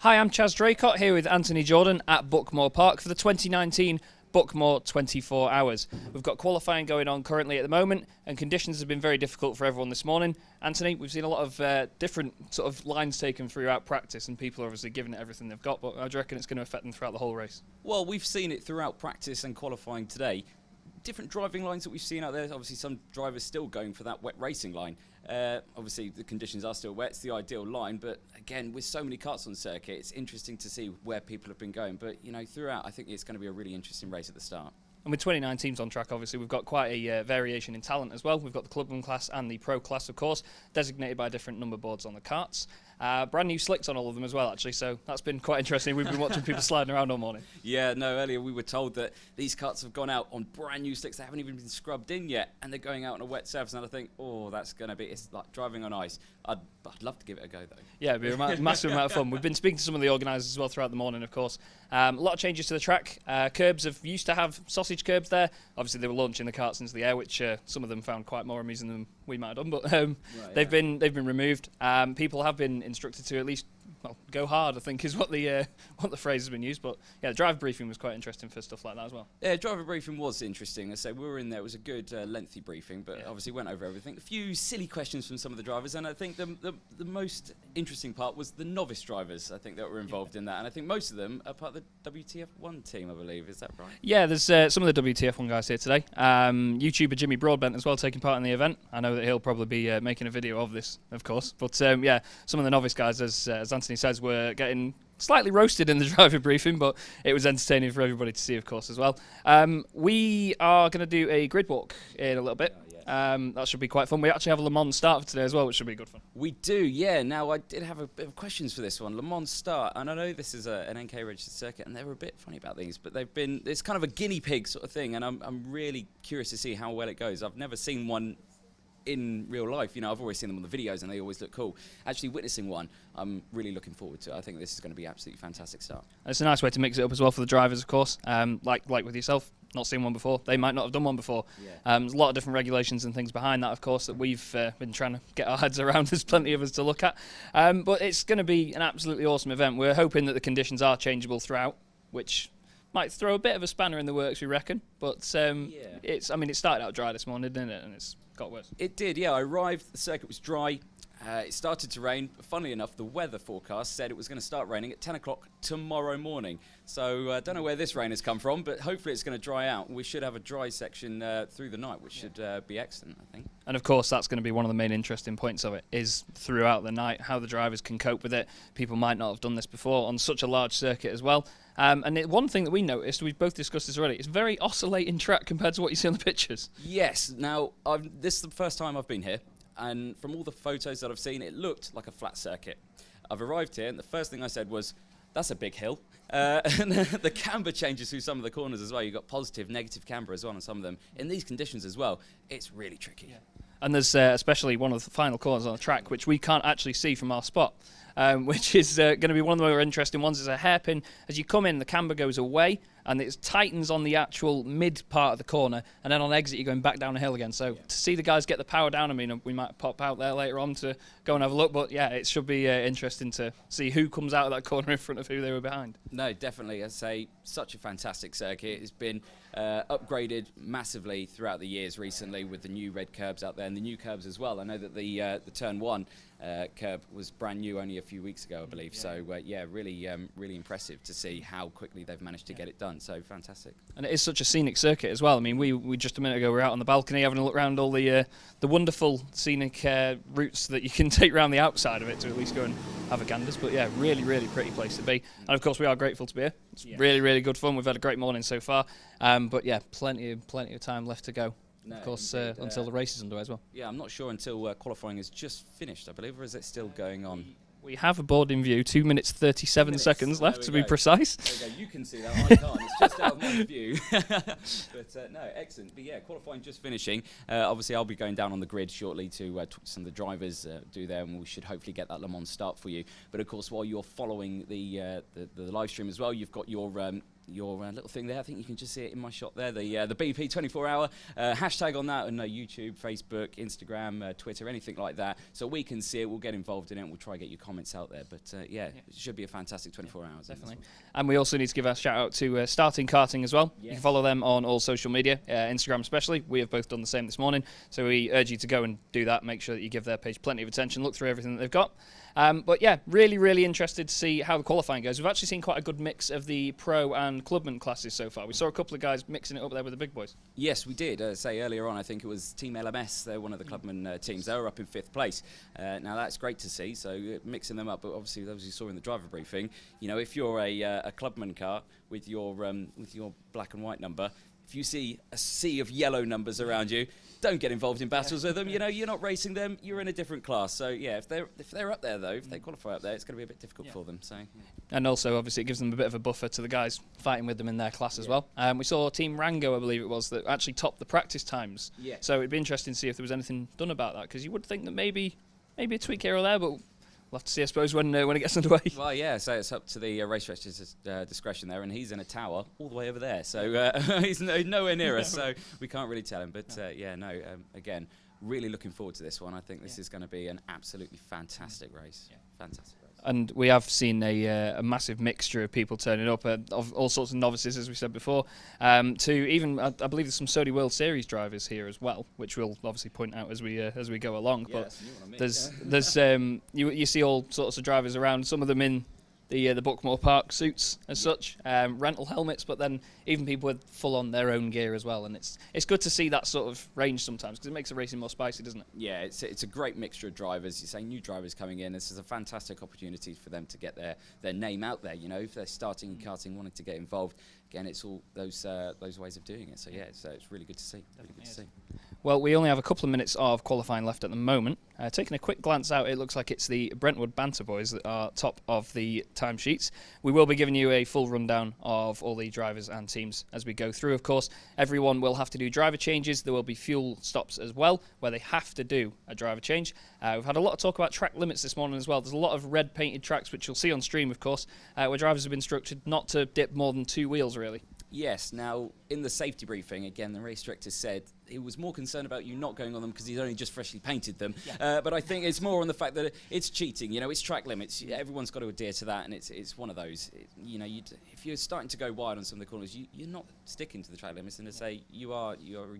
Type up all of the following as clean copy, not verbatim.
Hi, I'm Chaz Draycott here with Anthony Jordan at Buckmore Park for the 2019 Buckmore 24 Hours. We've got qualifying going on currently at the moment, and conditions have been very difficult for everyone this morning. Anthony, we've seen a lot of different sort of lines taken throughout practice, and people are obviously giving it everything they've got, but how do you reckon it's going to affect them throughout the whole race? Well, we've seen it throughout practice and qualifying today. Different driving lines that we've seen out there. Obviously, some drivers still going for that wet racing line. Obviously, the conditions are still wet. It's the ideal line. But again, with so many karts on circuit, it's interesting to see where people have been going. But, you know, throughout, I think it's going to be a really interesting race at the start. And with 29 teams on track, obviously, we've got quite a variation in talent as well. We've got the Clubman class and the Pro class, of course, designated by different number boards on the karts. Brand new slicks on all of them as well, actually, so that's been quite interesting. We've been watching people sliding around all morning. Yeah, no, earlier we were told that these karts have gone out on brand new slicks. They haven't even been scrubbed in yet, and they're going out on a wet surface, and I think, oh, that's going to be, it's like driving on ice. I'd love to give it a go, though. Yeah, it'd be a massive amount of fun. We've been speaking to some of the organisers as well throughout the morning, of course. A lot of changes to the track. Curbs used to have sausage curbs there. Obviously, they were launching the karts into the air, which some of them found quite more amusing than we might have done, but they've been removed. People have been instructed to at least go hard, I think, is what the phrase has been used. But yeah, the driver briefing was quite interesting for stuff like that as well. Yeah, driver briefing was interesting. I say we were in there. It was a good lengthy briefing, but obviously went over everything. A few silly questions from some of the drivers, and I think the most interesting part was the novice drivers. I think that were involved in that, and I think most of them are part of the WTF1 team, I believe. Is that right? Yeah, there's some of the WTF1 guys here today. YouTuber Jimmy Broadbent as well taking part in the event. I know that he'll probably be making a video of this, of course. But yeah, some of the novice guys, as Anthony says, were getting slightly roasted in the driver briefing, but it was entertaining for everybody to see, of course, as well. We are going to do a grid walk in a little bit. That should be quite fun. We actually have a Le Mans start for today as well, which should be good fun. We do, yeah. Now, I did have a bit of questions for this one. Le Mans start, and I know this is an NK registered circuit, and they were a bit funny about these, but it's kind of a guinea pig sort of thing, and I'm really curious to see how well it goes. I've never seen one in real life. You know, I've always seen them on the videos and they always look cool. Actually witnessing one, I'm really looking forward to it. I think this is going to be absolutely fantastic start. It's a nice way to mix it up as well for the drivers, of course. Like with yourself, not seen one before. They might not have done one before. There's a lot of different regulations and things behind that, of course, that we've been trying to get our heads around. There's plenty of us to look at. But it's going to be an absolutely awesome event. We're hoping that the conditions are changeable throughout, which might throw a bit of a spanner in the works, we reckon. But it started out dry this morning, didn't it? And it's got worse. It did, yeah. I arrived, the circuit was dry. It started to rain. Funnily enough, the weather forecast said it was going to start raining at 10 o'clock tomorrow morning. So I don't know where this rain has come from, but hopefully it's going to dry out. We should have a dry section through the night, which should be excellent, I think. And of course, that's going to be one of the main interesting points of it, is throughout the night, how the drivers can cope with it. People might not have done this before on such a large circuit as well. One thing that we noticed, we've both discussed this already, it's a very oscillating track compared to what you see on the pictures. Yes. Now, this is the first time I've been here, and from all the photos that I've seen, it looked like a flat circuit. I've arrived here, and the first thing I said was, that's a big hill. And the camber changes through some of the corners as well. You've got positive, negative camber as well on some of them. In these conditions as well, it's really tricky. Yeah. And there's especially one of the final corners on the track, which we can't actually see from our spot, which is going to be one of the more interesting ones. It's a hairpin. As you come in, the camber goes away, and it tightens on the actual mid part of the corner, and then on exit, you're going back down a hill again. So to see the guys get the power down, I mean, we might pop out there later on to go and have a look, but yeah, it should be interesting to see who comes out of that corner in front of who they were behind. No, definitely. I'd say such a fantastic circuit. It's been upgraded massively throughout the years recently with the new red curbs out there and the new curbs as well. I know that the turn one curb was brand new only a few weeks ago, I believe. Yeah. So yeah, really impressive to see how quickly they've managed to get it done. So fantastic. And it is such a scenic circuit as well. I mean, we just a minute ago were out on the balcony having a look around all the wonderful scenic routes that you can take around the outside of it to at least go and have a ganders. But yeah, really pretty place to be. And of course, we are grateful to be here. It's really good fun. We've had a great morning so far. But yeah, plenty of time left to go. No, of course, until the race is underway as well. Yeah, I'm not sure until qualifying is just finished, I believe, or is it still going on? We have a board in view, 2 minutes 37 seconds left to be precise. There we go. You can see that, I can't. It's just out of my view. But no, excellent. But yeah, qualifying just finishing. Obviously, I'll be going down on the grid shortly to talk to some of the drivers do there, and we should hopefully get that Le Mans start for you. But of course, while you're following the live stream as well, you've got your your little thing there. I think you can just see it in my shot there. The BP 24-hour hashtag on that, and YouTube, Facebook, Instagram, Twitter, anything like that. So we can see it. We'll get involved in it. And we'll try to get your comments out there. But it should be a fantastic 24 hours. Definitely. And we also need to give a shout out to Starting Karting as well. Yes. You can follow them on all social media, Instagram especially. We have both done the same this morning. So we urge you to go and do that. Make sure that you give their page plenty of attention. Look through everything that they've got. But yeah, really interested to see how the qualifying goes. We've actually seen quite a good mix of the pro and clubman classes so far. We saw a couple of guys mixing it up there with the big boys. Yes, we did. Say earlier on, I think it was Team LMS. They're one of the clubman teams. They were up in 5th place. Now that's great to see. So mixing them up. But obviously, those you saw in the driver briefing, if you're a clubman car with your black and white number, if you see a sea of yellow numbers around you, don't get involved in battles with them. You're not racing them. You're in a different class. So yeah, if they're up there though, if they qualify up there, it's going to be a bit difficult for them. So. And also, obviously, it gives them a bit of a buffer to the guys fighting with them in their class as well. We saw Team Rango, I believe it was, that actually topped the practice times. Yeah. So it'd be interesting to see if there was anything done about that, because you would think that maybe a tweak here or there, but we'll have to see, I suppose, when it gets underway. Well, yeah, so it's up to the race director's discretion there, and he's in a tower all the way over there, so he's nowhere near us, so we can't really tell him. But again, really looking forward to this one. I think this is going to be an absolutely fantastic race. Yeah. Fantastic race. And we have seen a massive mixture of people turning up, of all sorts of novices, as we said before, to even, I believe there's some Sodi World Series drivers here as well, which we'll obviously point out as we go along. But there's you see all sorts of drivers around, some of them in the Buckmore Park suits as such, rental helmets, but then even people with full on their own gear as well. And it's good to see that sort of range sometimes, because it makes the racing more spicy, doesn't it? Yeah, it's a great mixture of drivers. You say new drivers coming in. This is a fantastic opportunity for them to get their name out there. If they're starting in karting, wanting to get involved, again, it's all those ways of doing it. So yeah, it's really good to see. Really good to see. Well, we only have a couple of minutes of qualifying left at the moment. Taking a quick glance out, it looks like it's the Brentwood Banter Boys that are top of the timesheets. We will be giving you a full rundown of all the drivers and teams as we go through, of course. Everyone will have to do driver changes. There will be fuel stops as well, where they have to do a driver change. We've had a lot of talk about track limits this morning as well. There's a lot of red painted tracks, which you'll see on stream, of course, where drivers have been instructed not to dip more than 2 wheels, really. Yes. Now, in the safety briefing, again, the race director said he was more concerned about you not going on them because he's only just freshly painted them. Yeah. But I think it's more on the fact that it's cheating. It's track limits. Everyone's got to adhere to that, and it's one of those. If you're starting to go wide on some of the corners, you're not sticking to the track limits. And to say you're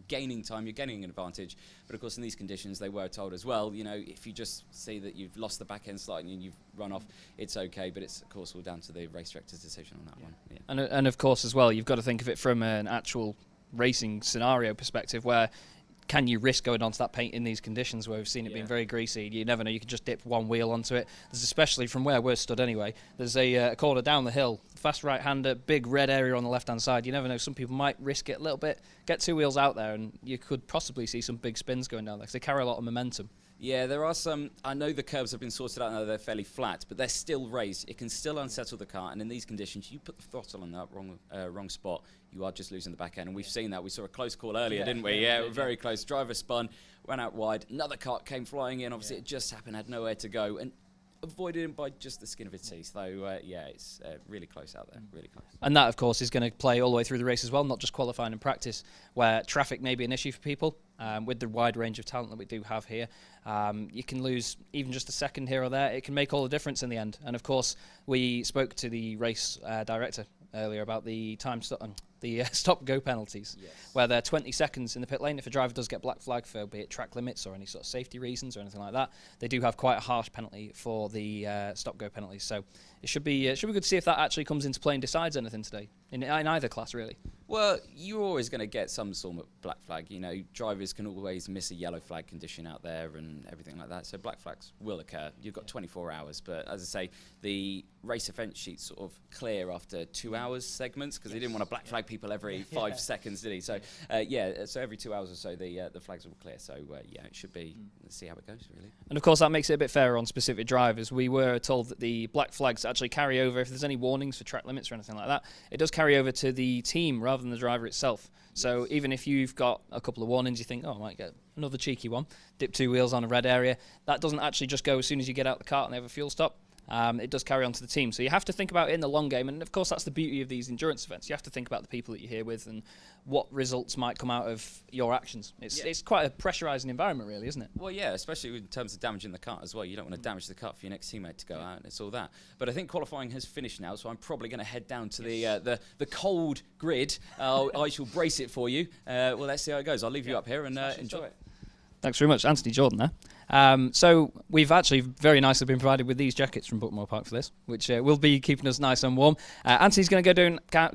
gaining time, you're gaining an advantage. But of course, in these conditions, they were told as well. If you just see that you've lost the back end slightly and you've run off, it's okay. But it's of course all down to the race director's decision on that one. Yeah. And of course as well, you've got to think of it from an actual racing scenario perspective, where can you risk going onto that paint in these conditions where we've seen it being very greasy? You never know, you can just dip one wheel onto it. There's, especially from where we're stood anyway, there's a corner down the hill, fast right-hander, big red area on the left-hand side. You never know, some people might risk it a little bit, get 2 wheels out there, and you could possibly see some big spins going down there, because they carry a lot of momentum. Yeah, there are some. I know the curbs have been sorted out now, they're fairly flat, but they're still raised. It can still unsettle the car, and in these conditions, you put the throttle in that wrong spot, you are just losing the back end. And we've seen that. We saw a close call earlier, didn't we? Yeah, very close. Driver spun, went out wide. Another car came flying in. Obviously, it just happened, had nowhere to go, and avoided him by just the skin of his teeth. So, it's really close out there, really close. And that, of course, is going to play all the way through the race as well, not just qualifying and practice, where traffic may be an issue for people. With the wide range of talent that we do have here, you can lose even just a second here or there. It can make all the difference in the end. And, of course, we spoke to the race director earlier about the stop-go penalties, where they're 20 seconds in the pit lane. If a driver does get black flag for, be it track limits or any sort of safety reasons or anything like that, they do have quite a harsh penalty for the stop-go penalties. So it should be good to see if that actually comes into play and decides anything today, in either class, really. Well, you're always going to get some sort of black flag. Drivers can always miss a yellow flag condition out there and everything like that. So black flags will occur. You've got 24 hours. But as I say, the race event sheets sort of clear after 2 hours segments, because he didn't want to black flag people every 5 seconds, did he? So, so every 2 hours or so, the flags will clear. So, it should be, let's see how it goes, really. And, of course, that makes it a bit fairer on specific drivers. We were told that the black flags actually carry over, if there's any warnings for track limits or anything like that, it does carry over to the team rather than the driver itself. So even if you've got a couple of warnings, you think, I might get another cheeky one, dip 2 wheels on a red area, that doesn't actually just go as soon as you get out the cart and they have a fuel stop. it does carry on to the team. So you have to think about it in the long game, and of course that's the beauty of these endurance events. You have to think about the people that you're here with and what results might come out of your actions. It's quite a pressurising environment, really, isn't it? Well, yeah, especially in terms of damaging the kart as well. You don't want to damage the kart for your next teammate to go out, and it's all that. But I think qualifying has finished now, so I'm probably going to head down to the cold grid. I shall brace it for you. Well, let's see how it goes. I'll leave you up here and enjoy it. Thanks very much, Anthony Jordan there. So we've actually very nicely been provided with these jackets from Buckmore Park for this, which will be keeping us nice and warm. Anthony's going to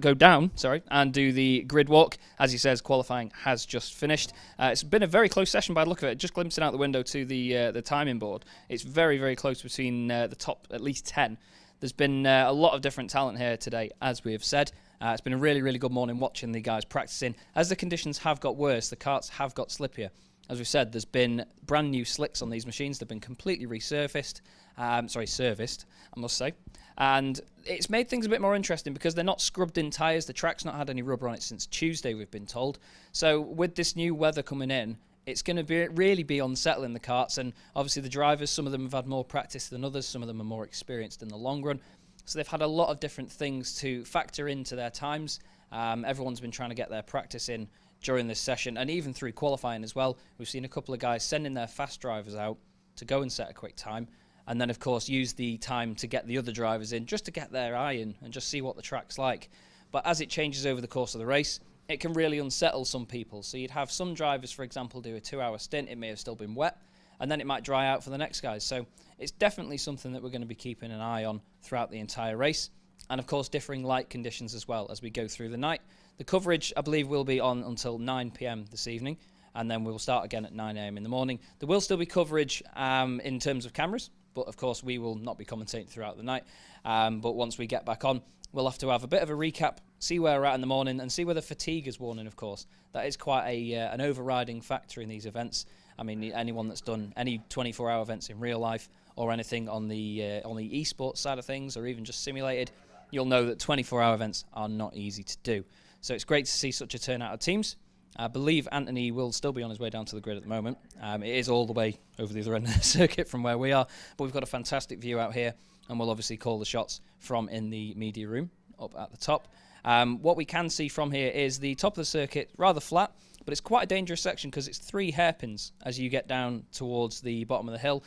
go down, and do the grid walk. As he says, qualifying has just finished. It's been a very close session by the look of it. Just glimpsing out the window to the timing board, it's very, very close between the top at least 10. There's been a lot of different talent here today, as we have said. It's been a really, really good morning watching the guys practicing. As the conditions have got worse, the karts have got slippier. As we've said, there's been brand new slicks on these machines. They've been completely serviced, I must say. And it's made things a bit more interesting because they're not scrubbed in tyres. The track's not had any rubber on it since Tuesday, we've been told. So with this new weather coming in, it's going to really be unsettling the karts. And obviously the drivers, some of them have had more practice than others. Some of them are more experienced in the long run. So they've had a lot of different things to factor into their times. Everyone's been trying to get their practice in during this session, and even through qualifying as well. We've seen a couple of guys sending their fast drivers out to go and set a quick time, and then of course use the time to get the other drivers in just to get their eye in and just see what the track's like. But as it changes over the course of the race, it can really unsettle some people. So you'd have some drivers, for example, do a 2-hour stint. It may have still been wet, and then it might dry out for the next guys. So it's definitely something that we're going to be keeping an eye on throughout the entire race. And of course differing light conditions as well as we go through the night. The coverage, I believe, will be on until 9 p.m. this evening, and then we'll start again at 9 a.m. in the morning. There will still be coverage in terms of cameras, but of course we will not be commentating throughout the night. But once we get back on, we'll have to have a bit of a recap, see where we're at in the morning, and see whether fatigue is worn in, of course. That is quite an overriding factor in these events. I mean, anyone that's done any 24-hour events in real life or anything on the esports side of things, or even just simulated, you'll know that 24-hour events are not easy to do. So it's great to see such a turnout of teams. I believe Anthony will still be on his way down to the grid at the moment. It is all the way over the other end of the circuit from where we are, but we've got a fantastic view out here, and we'll obviously call the shots from in the media room up at the top. What we can see from here is the top of the circuit, rather flat, but it's quite a dangerous section because it's 3 hairpins as you get down towards the bottom of the hill.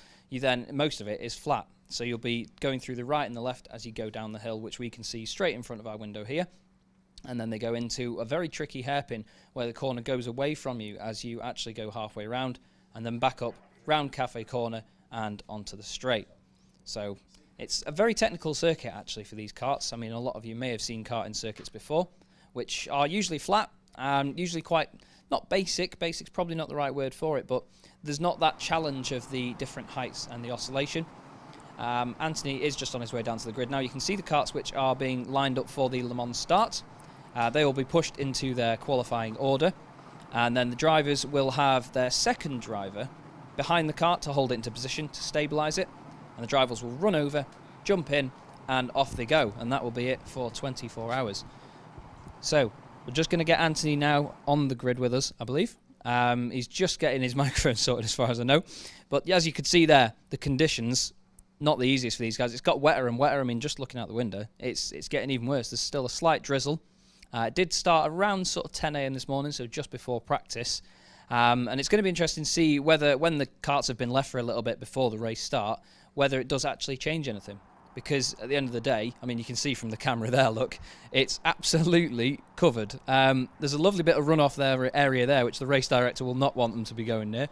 Most of it is flat, so you'll be going through the right and the left as you go down the hill, which we can see straight in front of our window here. And then they go into a very tricky hairpin where the corner goes away from you as you actually go halfway round, and then back up, round Cafe Corner and onto the straight. So it's a very technical circuit actually for these karts. I mean, a lot of you may have seen karting circuits before, which are usually flat, usually quite, not basic, basic's probably not the right word for it, but there's not that challenge of the different heights and the oscillation. Anthony is just on his way down to the grid. Now you can see the karts which are being lined up for the Le Mans start. They will be pushed into their qualifying order, and then the drivers will have their second driver behind the kart to hold it into position to stabilise it, and the drivers will run over, jump in, and off they go, and that will be it for 24 hours. So we're just going to get Anthony now on the grid with us, I believe. He's just getting his microphone sorted as far as I know, but as you could see there, the conditions, not the easiest for these guys. It's got wetter and wetter. I mean, just looking out the window, it's getting even worse. There's still a slight drizzle. It did start around sort of 10 a.m. this morning, so just before practice. And it's going to be interesting to see whether, when the karts have been left for a little bit before the race start, whether it does actually change anything. Because at the end of the day, I mean, you can see from the camera there, look, it's absolutely covered. There's a lovely bit of runoff there, area there, which the race director will not want them to be going near.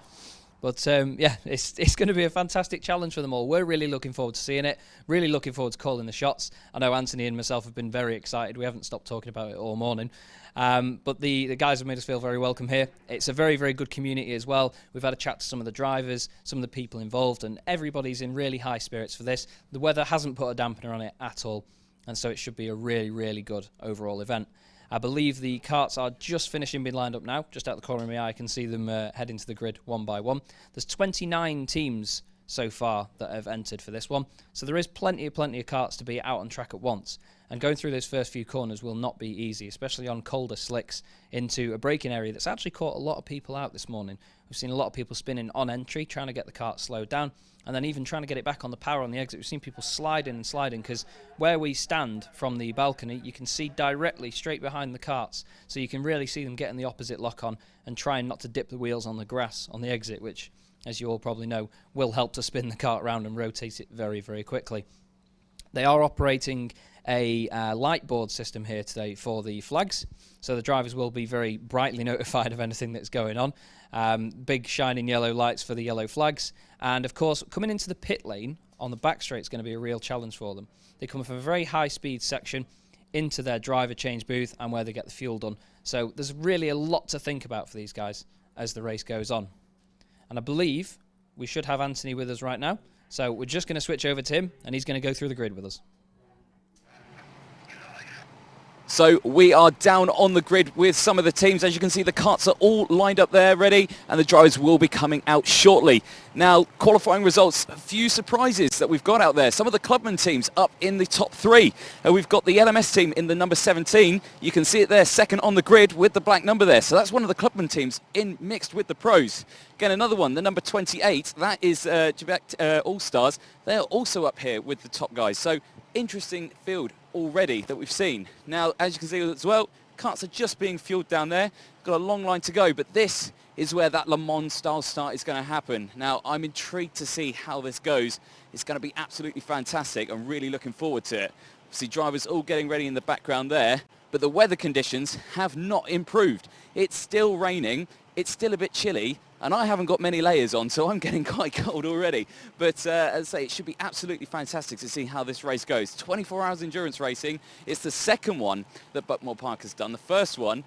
But yeah, it's going to be a fantastic challenge for them all. We're really looking forward to seeing it, really looking forward to calling the shots. I know Anthony and myself have been very excited. We haven't stopped talking about it all morning. But the guys have made us feel very welcome here. It's a very, very good community as well. We've had a chat to some of the drivers, some of the people involved, and everybody's in really high spirits for this. The weather hasn't put a dampener on it at all, and so it should be a really, really good overall event. I believe the karts are just finishing being lined up now. Just out the corner of my eye, I can see them heading to the grid one by one. There's 29 teams so far that have entered for this one. So there is plenty of karts to be out on track at once. And going through those first few corners will not be easy, especially on colder slicks into a braking area that's actually caught a lot of people out this morning. We've seen a lot of people spinning on entry, trying to get the kart slowed down, and then even trying to get it back on the power on the exit. We've seen people sliding and sliding, because where we stand from the balcony, you can see directly straight behind the karts, so you can really see them getting the opposite lock on and trying not to dip the wheels on the grass on the exit, which, as you all probably know, will help to spin the kart round and rotate it very, very quickly. They are operating a light board system here today for the flags, so the drivers will be very brightly notified of anything that's going on. Big shining yellow lights for the yellow flags, and of course coming into the pit lane on the back straight is going to be a real challenge for them. They come from a very high speed section into their driver change booth and where they get the fuel done, so there's really a lot to think about for these guys as the race goes on. And I believe we should have Anthony with us right now, so we're just going to switch over to him and he's going to go through the grid with us. So we are down on the grid with some of the teams. As you can see, the karts are all lined up there, ready, and the drivers will be coming out shortly. Now, qualifying results, a few surprises that we've got out there. Some of the Clubman teams up in the top three. We've got the LMS team in the number 17. You can see it there, second on the grid with the black number there. So that's one of the Clubman teams in mixed with the pros. Again, another one, the number 28, that is Quebec All-Stars. They're also up here with the top guys. So interesting field already that we've seen. Now, as you can see as well, karts are just being fueled down there. Got a long line to go, but this is where that Le Mans style start is going to happen. Now, I'm intrigued to see how this goes. It's going to be absolutely fantastic. I'm really looking forward to it. See drivers all getting ready in the background there, but the weather conditions have not improved. It's still raining. It's still a bit chilly, and I haven't got many layers on, so I'm getting quite cold already. But as I say, it should be absolutely fantastic to see how this race goes. 24 hours endurance racing. It's the second one that Buckmore Park has done. The first one,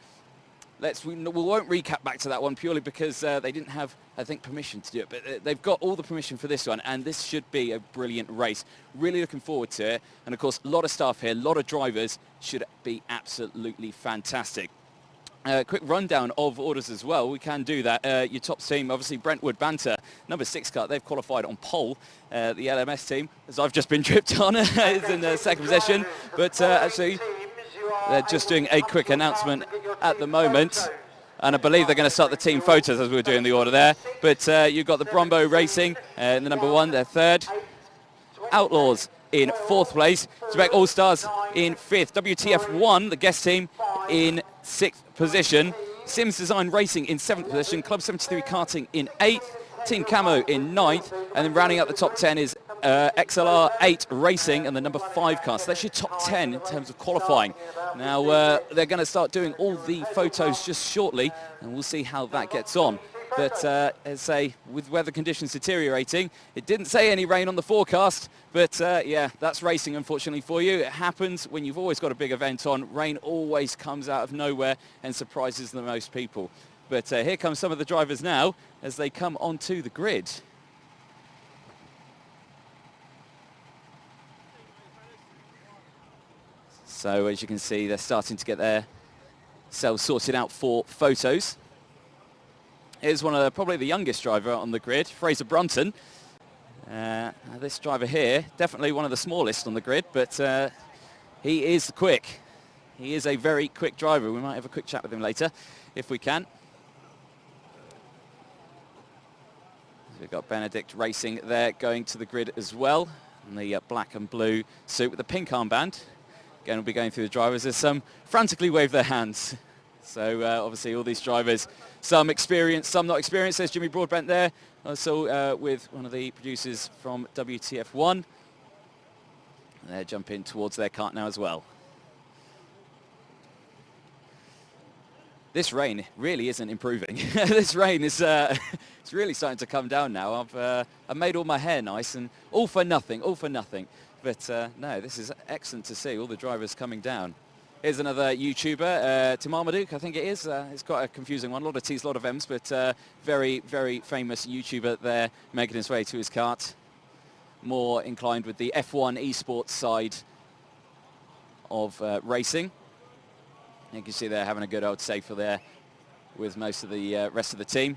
we won't recap back to that one purely because they didn't have, I think, permission to do it. But they've got all the permission for this one, and this should be a brilliant race. Really looking forward to it. And of course, a lot of staff here, a lot of drivers. Should be absolutely fantastic. Quick rundown of orders as well. We can do that. Your top team, obviously Brentwood Banter, number 6 car. They've qualified on pole. The LMS team, as I've just been tripped on, is in second position. But actually, they're just doing a quick announcement at the moment. And I believe they're going to start the team photos as we were doing the order there. But you've got the Brombo Racing in the number 1, they're third. Outlaws in 4th place. Quebec All-Stars in 5th. WTF1, the guest team, in 6th position. Sims Design Racing in 7th position. Club 73 Karting in 8th. Team Camo in 9th. And then rounding up the top 10 is XLR 8 Racing and the number 5 car. So that's your top 10 in terms of qualifying. Now they're going to start doing all the photos just shortly, and we'll see how that gets on. But as I say, with weather conditions deteriorating, it didn't say any rain on the forecast, but yeah, that's racing unfortunately for you. It happens when you've always got a big event on. Rain always comes out of nowhere and surprises the most people. But here come some of the drivers now as they come onto the grid. So as you can see, they're starting to get their cells sorted out for photos. Here's one of probably the youngest driver on the grid, Fraser Brunton. This driver here, definitely one of the smallest on the grid, but he is quick. He is a very quick driver. We might have a quick chat with him later, if we can. We've got Benedict Racing there going to the grid as well, in the black and blue suit with the pink armband. Again, we'll be going through the drivers as some frantically wave their hands. So obviously all these drivers, some experienced, some not experienced. There's Jimmy Broadbent there, also with one of the producers from WTF1. And they're jumping towards their kart now as well. This rain really isn't improving. This rain is it's really starting to come down now. I've made all my hair nice and all for nothing, all for nothing. But no, this is excellent to see, all the drivers coming down. Here's another YouTuber, Tim Marmaduke, I think it is. It's quite a confusing one, a lot of T's, a lot of M's, but very, very famous YouTuber there making his way to his kart. More inclined with the F1 esports side of racing. You can see they're having a good old safer there with most of the rest of the team.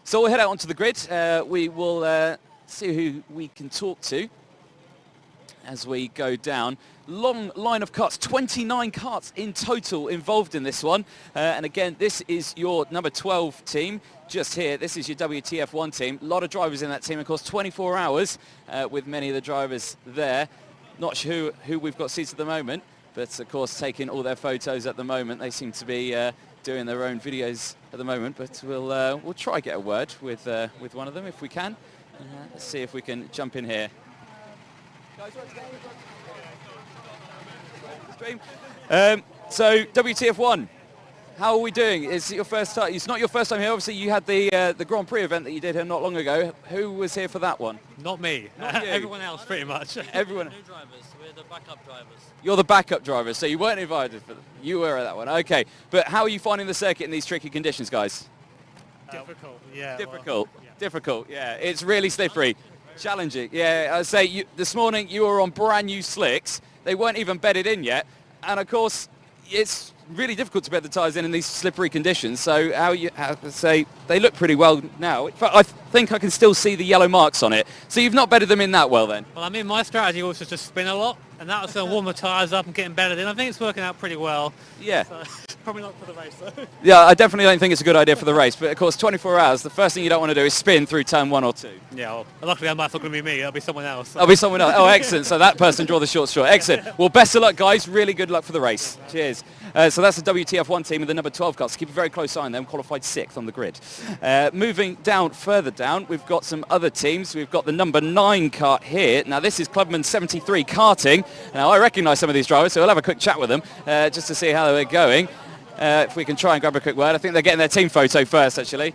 So we'll head out onto the grid. We will see who we can talk to as we go down. Long line of karts, 29 karts in total involved in this one. And again, this is your number 12 team just here. This is your WTF1 team. A lot of drivers in that team, of course, 24 hours with many of the drivers there. Not sure who we've got seated at the moment, but of course taking all their photos at the moment. They seem to be doing their own videos at the moment, but we'll try get a word with one of them if we can. Let's see if we can jump in here. So WTF1, how are we doing? Is it your first time? It's not your first time here. Obviously, you had the Grand Prix event that you did here not long ago. Who was here for that one? Not me. Not you. Everyone else, pretty much. Everyone. New drivers. We're the backup drivers. You're the backup driver, so you weren't invited. You were at that one. Okay, but how are you finding the circuit in these tricky conditions, guys? Difficult, yeah. Difficult. Well, yeah. Difficult. Yeah, it's really slippery. Challenging. Yeah, I'd say this morning you were on brand new slicks. They weren't even bedded in yet. And of course, it's really difficult to bed the tyres in these slippery conditions. So how to say, they look pretty well now. In fact, I think I can still see the yellow marks on it. So you've not bedded them in that well then? Well, I mean, my strategy was just to spin a lot, and that was to warm the tyres up and get them bedded in. I think it's working out pretty well. Yeah. So, probably not for the race, though. Yeah, I definitely don't think it's a good idea for the race. But of course, 24 hours, the first thing you don't want to do is spin through turn 1 or 2. Yeah, well, luckily that's not going to be me. It'll be someone else. That'll be someone else. Oh, excellent. So that person draw the short straw. Excellent. Well, best of luck, guys. Really good luck for the race. Cheers. So that's the WTF1 team with the number 12 cars. Keep a very close eye on them. Qualified 6th on the grid. Moving down, further down, we've got some other teams. We've got the number 9 kart here. Now, this is Clubman 73 karting. Now, I recognise some of these drivers, so we'll have a quick chat with them just to see how they're going. If we can try and grab a quick word. I think they're getting their team photo first, actually.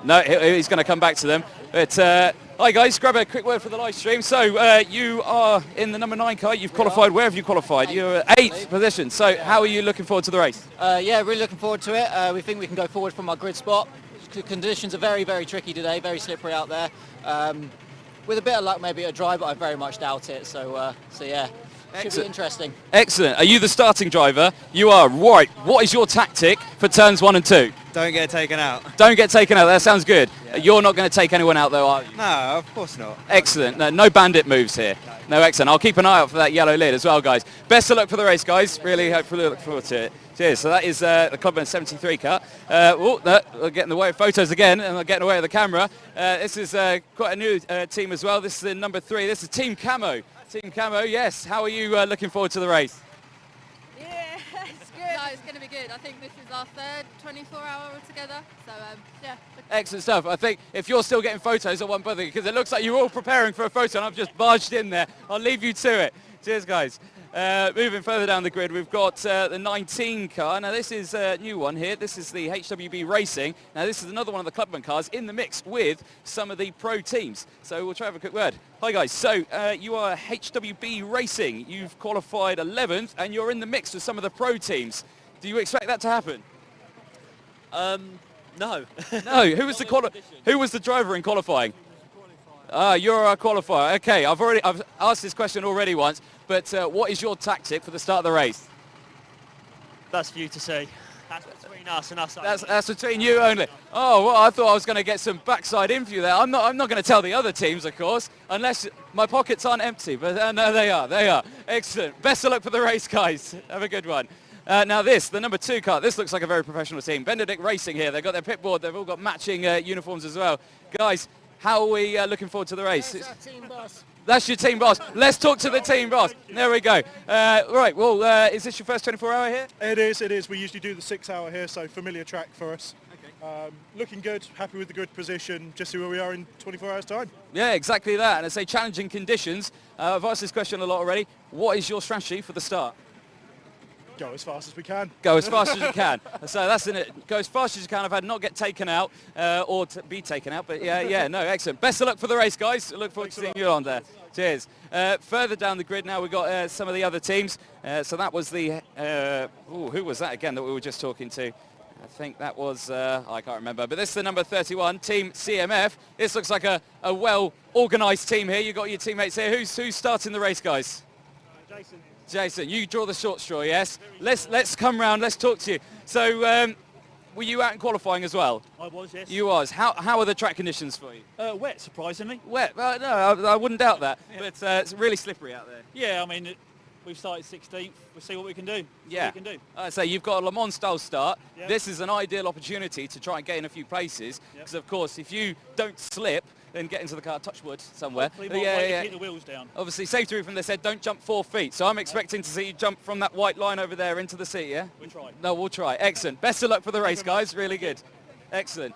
No, he's going to come back to them. But hi, guys. Grab a quick word for the live stream. So you are in the number 9 car. You've qualified. Where have you qualified? You're 8th position. So how are you looking forward to the race? Yeah, really looking forward to it. We think we can go forward from our grid spot. Conditions are very, very tricky today. Very slippery out there. With a bit of luck, maybe a dry, but I very much doubt it. So yeah. Should be interesting. Excellent. Are you the starting driver? You are. Right. What is your tactic for turns 1 and 2? Don't get taken out. Don't get taken out. That sounds good. Yeah. You're not going to take anyone out, though, are you? No, of course not. Excellent. No bandit moves here. No, excellent. I'll keep an eye out for that yellow lid as well, guys. Best of luck for the race, guys. Really hopefully look forward to it. Cheers. So that is the Clubman 73 car. We'll get in the way of photos again, and I'll get in the way of the camera. This is quite a new team as well. This is the number 3. This is Team Camo. Team Camo, yes. How are you looking forward to the race? Yeah, it's good. No, it's going to be good. I think this is our third 24-hour altogether. So, yeah. Excellent stuff. I think if you're still getting photos, I won't bother you because it looks like you're all preparing for a photo and I've just barged in there. I'll leave you to it. Cheers, guys. Moving further down the grid, we've got the 19 car. Now, this is a new one here. This is the HWB Racing. Now, this is another one of the Clubman cars in the mix with some of the pro teams. So we'll try to have a quick word. Hi, guys. So you are HWB Racing. You've qualified 11th, and you're in the mix with some of the pro teams. Do you expect that to happen? No. No. Who was the driver in qualifying? You're a qualifier. Okay, I've asked this question already once, but what is your tactic for the start of the race? That's for you to say. That's between us and us. That's between you only. Oh, well, I thought I was going to get some backside in for you there. I'm not going to tell the other teams, of course, unless my pockets aren't empty. But no, they are. They are. Excellent. Best of luck for the race, guys. Have a good one. Now the number 2 car, this looks like a very professional team. Benedict Racing here. They've got their pit board. They've all got matching uniforms as well. Guys, how are we looking forward to the race? That's our team boss. That's your team boss. Let's talk to the team boss. There we go. Right, well, is this your first 24-hour here? It is. We usually do the 6-hour here, so familiar track for us. Okay. Looking good, happy with the good position, just see where we are in 24 hours' time. Yeah, exactly that. And I say challenging conditions. I've asked this question a lot already. What is your strategy for the start? Go as fast as we can. Go as fast as you can. So that's in it. Go as fast as you can. I've had not get taken out or to be taken out. But yeah, no, excellent. Best of luck for the race, guys. Look forward to seeing you on there. Cheers. Further down the grid now, we've got some of the other teams. So that was the, who was that again that we were just talking to? I think that was, I can't remember. But this is the number 31, Team CMF. This looks like a well-organised team here. You've got your teammates here. Who's starting the race, guys? Jason, you draw the short straw, yes? Let's come round, let's talk to you. So were you out in qualifying as well? I was, yes. You was. How are the track conditions for you? Wet, surprisingly. Wet? No, I wouldn't doubt that. Yeah. But it's really slippery out there. Yeah, I mean, we've started 16th. We'll see what we can do. Yeah. So you've got a Le Mans style start. Yep. This is an ideal opportunity to try and gain a few places. Because of course, if you don't slip, then get into the car, touch wood somewhere. Hopefully more weight to keep the wheels down. Obviously, safety briefing, they said don't jump 4 feet. So I'm expecting to see you jump from that white line over there into the seat, yeah? We'll try. No, we'll try. Excellent. Best of luck for the race, guys. Really good. Excellent.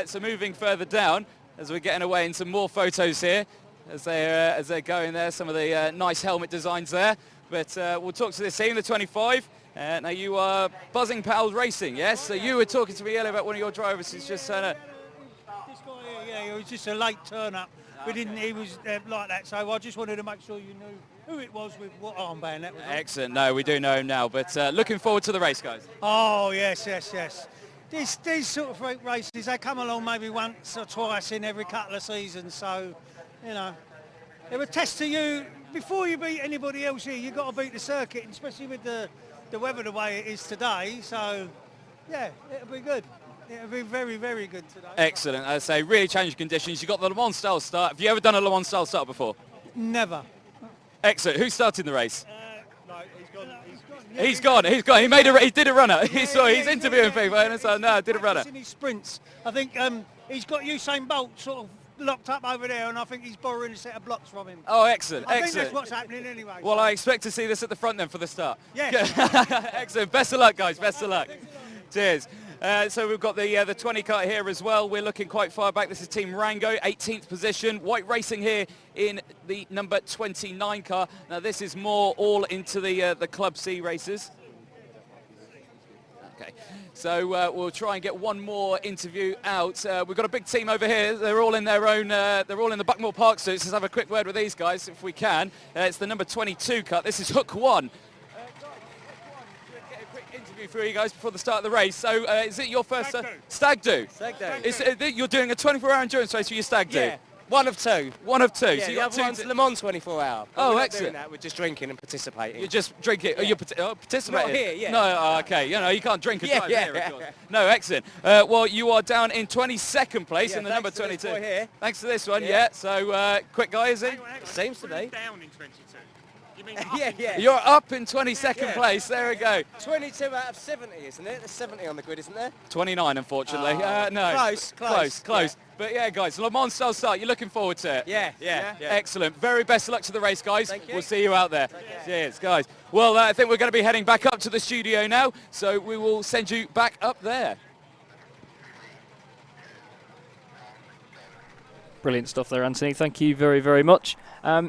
So moving further down, as we're getting away in some more photos here, as they're going there, some of the nice helmet designs there. But we'll talk to this team, the 25. Now you are Buzzing Pals Racing, yes? So you were talking to me earlier about one of your drivers who's just This guy here, yeah, he was just a late turn up. He was like that, so I just wanted to make sure you knew who it was with what armband that was on. Excellent. No, we do know him now, but looking forward to the race, guys. Oh, yes. These sort of freak races, they come along maybe once or twice in every couple of seasons, so, you know, they're a test to you. Before you beat anybody else here, you've got to beat the circuit, especially with the weather the way it is today, so, yeah, it'll be good. It'll be very, very good today. Excellent. As I say, really changing conditions. You've got the Le Mans style start. Have you ever done a Le Mans style start before? Never. Excellent. Who's starting the race? No, He's gone. He did a runner. He's interviewing people. And so no, did a runner. In his sprints, I think he's got Usain Bolt sort of locked up over there, and I think he's borrowing a set of blocks from him. Oh, excellent. I think that's what's happening anyway. Well, so. I expect to see this at the front then for the start. Yes. Excellent. Best of luck, guys. Best of luck. Cheers. So we've got the 20 kart here as well. We're looking quite far back. This is Team Rango, 18th position. White Racing here in the number 29 car. Now this is more all into the Club C races. Okay, so we'll try and get one more interview out. We've got a big team over here. They're all in their own. They're all in the Buckmore Park suits. Let's have a quick word with these guys if we can. It's the number 22 cut. This is Hook 1. Interview for you guys before the start of the race. So is it your first stag do? Stag do. You're doing a 24-hour endurance race for your stag do? Yeah. One of two. One of two. Yeah, so you the got other one's Le Mans 24 hour. Oh, we're excellent. Not doing that. We're just drinking and participating. You're just drinking. Yeah. You're participating? Not here, yeah. No, okay. You know, you can't drink and drive yeah. here, of course. No, excellent. Well, you are down in 22nd place in the number 22. Thanks to this boy here. Thanks to this one, yeah. So, quick guy, is he? Seems to be. Down in 22. You mean yeah. You're up in 22nd place. There we go. 22 out of 70, isn't it? There's 70 on the grid, isn't there? 29, unfortunately. No. Close. Yeah. But yeah, guys, Le Mans style start. You're looking forward to it? Yeah. Excellent. Very best of luck to the race, guys. Thank you. We'll see you out there. Cheers, guys. Well, I think we're going to be heading back up to the studio now, so we will send you back up there. Brilliant stuff there, Anthony. Thank you very, very much.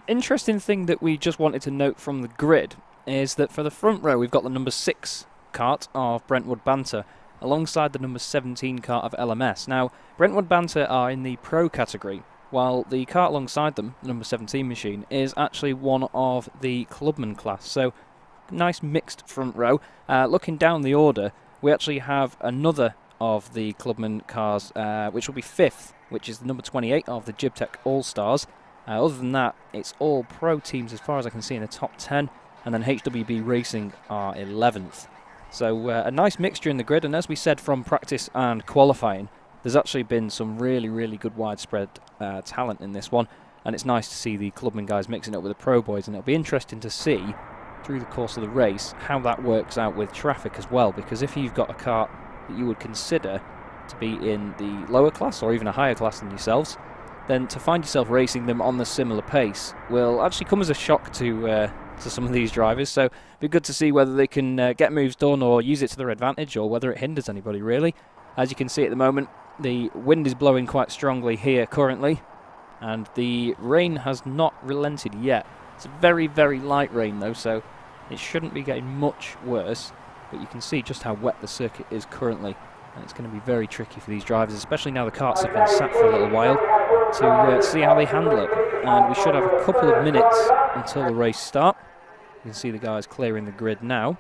Interesting thing that we just wanted to note from the grid is that for the front row, we've got the number 6 kart of Brentwood Banter alongside the number 17 kart of LMS. Now, Brentwood Banter are in the pro category, while the kart alongside them, the number 17 machine, is actually one of the clubman class. So, nice mixed front row. Looking down the order, we actually have another of the clubman cars, which will be 5th, which is the number 28 of the Jibtech All-Stars. Other than that, it's all pro teams as far as I can see in the top 10, and then HWB Racing are 11th. So a nice mixture in the grid, and as we said from practice and qualifying, there's actually been some really, really good widespread talent in this one, and it's nice to see the clubman guys mixing up with the pro boys, and it'll be interesting to see through the course of the race how that works out with traffic as well, because if you've got a kart that you would consider to be in the lower class or even a higher class than yourselves, then to find yourself racing them on the similar pace will actually come as a shock to some of these drivers. So it'd be good to see whether they can get moves done or use it to their advantage, or whether it hinders anybody really. As you can see at the moment, the wind is blowing quite strongly here currently, and the rain has not relented yet. It's a very, very light rain though, so it shouldn't be getting much worse, but you can see just how wet the circuit is currently. And it's going to be very tricky for these drivers, especially now the karts have been sat for a little while, to see how they handle it. And we should have a couple of minutes until the race start. You can see the guys clearing the grid now.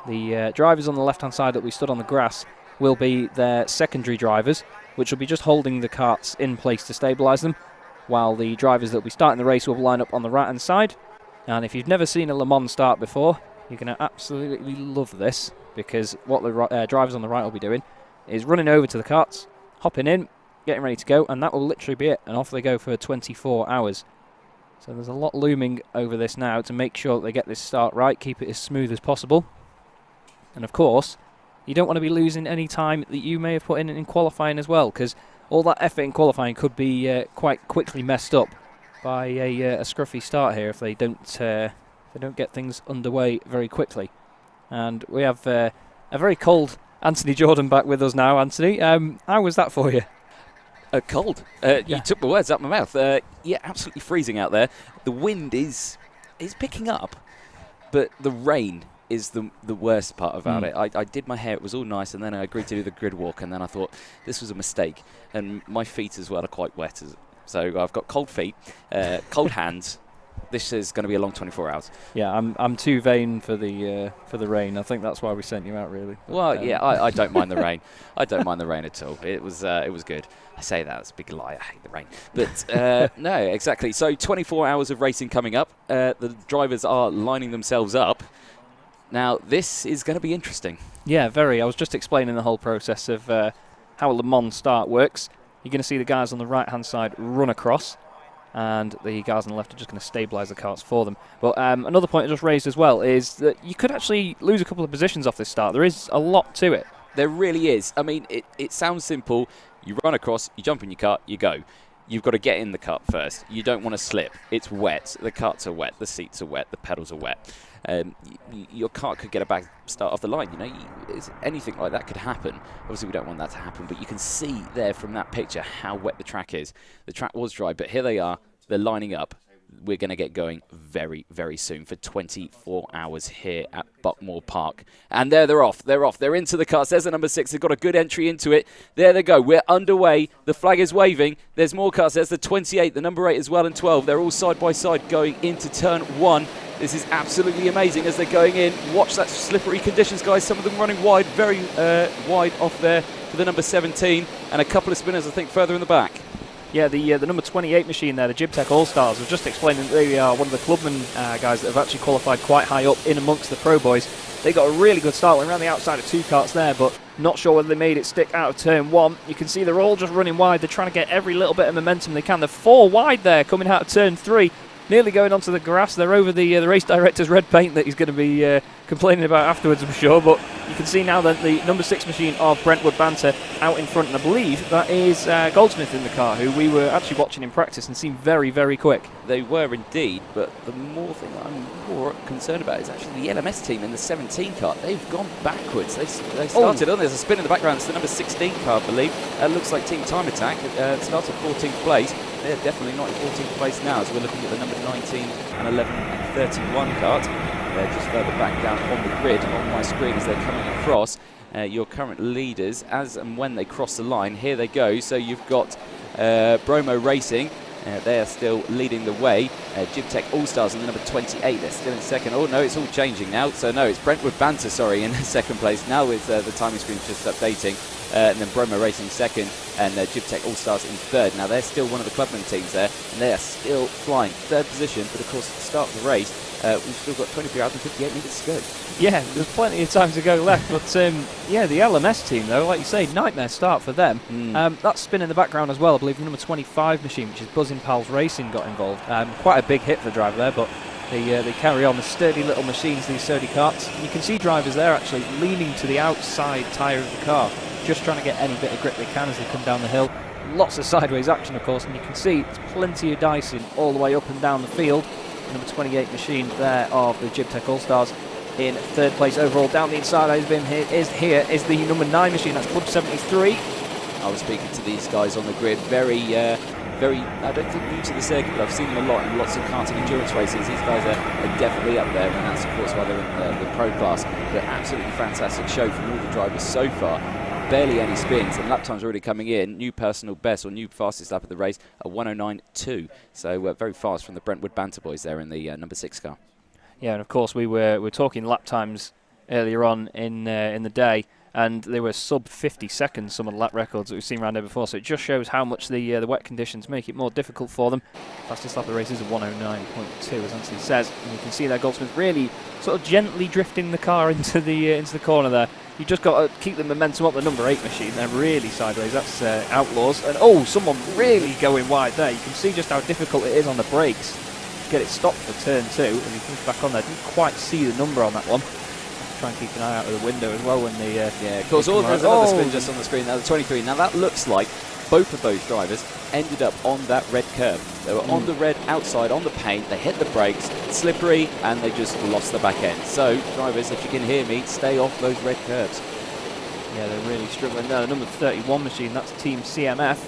The drivers on the left-hand side that we stood on the grass will be their secondary drivers, which will be just holding the karts in place to stabilise them, while the drivers that will be starting the race will line up on the right-hand side. And if you've never seen a Le Mans start before, You're going to absolutely love this, because what the drivers on the right will be doing is running over to the karts, hopping in, getting ready to go, and that will literally be it. And off they go for 24 hours. So there's a lot looming over this now to make sure that they get this start right, keep it as smooth as possible. And of course, you don't want to be losing any time that you may have put in qualifying as well, because all that effort in qualifying could be quite quickly messed up by a scruffy start here if they don't get things underway very quickly. And we have a very cold Anthony Jordan back with us now. Anthony, how was that for you? Cold. You took the words out of my mouth. Yeah, absolutely freezing out there. The wind is picking up, but the rain is the worst part about it. I did my hair, it was all nice, and then I agreed to do the grid walk, and then I thought this was a mistake. And my feet as well are quite wet, so I've got cold feet, cold hands. This is going to be a long 24 hours. Yeah, I'm too vain for the rain. I think that's why we sent you out, really. But, well, yeah, I don't mind the rain. I don't mind the rain at all. It was good. I say that, it's a big lie. I hate the rain. But no, exactly. So 24 hours of racing coming up. The drivers are lining themselves up. Now, this is going to be interesting. Yeah, very. I was just explaining the whole process of how a Le Mans start works. You're going to see the guys on the right-hand side run across, and the guys on the left are just going to stabilise the karts for them. But another point I just raised as well is that you could actually lose a couple of positions off this start. There is a lot to it. There really is. I mean, it sounds simple. You run across, you jump in your kart, you go. You've got to get in the kart first. You don't want to slip. It's wet. The karts are wet. The seats are wet. The pedals are wet. Your kart could get a bad start off the line. You know, anything like that could happen. Obviously, we don't want that to happen, but you can see there from that picture how wet the track is. The track was dry, but here they are. They're lining up. We're going to get going very, very soon for 24 hours here at Buckmore Park. And there they're off. They're off. They're into the karts. There's the number 6. They've got a good entry into it. There they go. We're underway. The flag is waving. There's more karts. There's the 28, the number 8 as well, and 12. They're all side by side going into turn 1. This is absolutely amazing as they're going in. Watch that slippery conditions, guys. Some of them running wide, very wide off there for the number 17. And a couple of spinners, I think, further in the back. Yeah, the number 28 machine there, the Jibtech All-Stars, was just explaining that they are one of the clubman guys that have actually qualified quite high up in amongst the pro boys. They got a really good start, went around the outside of 2 karts there, but not sure whether they made it stick out of turn 1. You can see they're all just running wide. They're trying to get every little bit of momentum they can. They're 4 wide there coming out of turn 3. Nearly going onto the grass. They're over the race director's red paint that he's going to be complaining about afterwards, I'm sure. But you can see now that the number 6 machine of Brentwood Banter out in front, and I believe that is Goldsmith in the car, who we were actually watching in practice and seemed very, very quick. They were indeed, but the more thing that I'm more concerned about is actually the LMS team in the 17 car. They've gone backwards. They started on. There's a spin in the background. It's the number 16 car, I believe. It looks like Team Time Attack. Started 14th place. They're definitely not in 14th place now, as we're looking at the number 19 and 11 and 31 kart. They're just further back down on the grid on my screen as they're coming across. Your current leaders, as and when they cross the line, here they go. So you've got Bromo Racing. They are still leading the way. Jibtech All-Stars in the number 28. They're still in second. Oh, no, it's all changing now. So, no, it's Brentwood Banter, sorry, in second place. Now with the timing screen just updating. And then Bromo Racing second, and Jibtech All-Stars in third. Now, they're still one of the clubman teams there, and they are still flying. Third position, but of course, at the start of the race, we've still got 23 hours and 58 minutes to go. Yeah, there's plenty of time to go left, but yeah, the LMS team, though, like you say, nightmare start for them. That spin in the background as well, I believe the number 25 machine, which is Buzzing Pals Racing, got involved. Quite a big hit for the driver there, but they carry on. The sturdy little machines, these sturdy karts. And you can see drivers there actually leaning to the outside tyre of the car, just trying to get any bit of grip they can as they come down the hill. Lots of sideways action, of course, and you can see it's plenty of dicing all the way up and down the field. Number 28 machine there of the Jibtech All-Stars in third place overall. Down the inside is the number 9 machine, that's Club 73. I was speaking to these guys on the grid, very, I don't think new to the circuit, but I've seen them a lot in lots of karting endurance races. These guys are definitely up there, and that's of course why they're in the pro class. But absolutely fantastic show from all the drivers so far. Barely any spins, and lap times already coming in. New personal best, or new fastest lap of the race, a 109.2. So very fast from the Brentwood Banter boys there in the number 6 car. Yeah, and of course we were talking lap times earlier on in the day, and they were sub 50 seconds, some of the lap records that we've seen around here before, so it just shows how much the wet conditions make it more difficult for them. Fastest lap of the race is a 109.2, as Anthony says, and you can see there Goldsmith really sort of gently drifting the car into the corner there. You just got to keep the momentum up. The number 8 machine, they're really sideways. That's Outlaws, and oh, someone really going wide there. You can see just how difficult it is on the brakes to get it stopped for turn 2, and he comes back on there. Didn't quite see the number on that one. Try and keep an eye out of the window as well when they yeah, of course, there's another spin just on the screen now, the 23. Now that looks like both of those drivers ended up on that red curb. They were on the red outside, on the paint, they hit the brakes, slippery, and they just lost the back end. So, drivers, if you can hear me, stay off those red curbs. Yeah, they're really struggling there. The number 31 machine, that's Team CMF.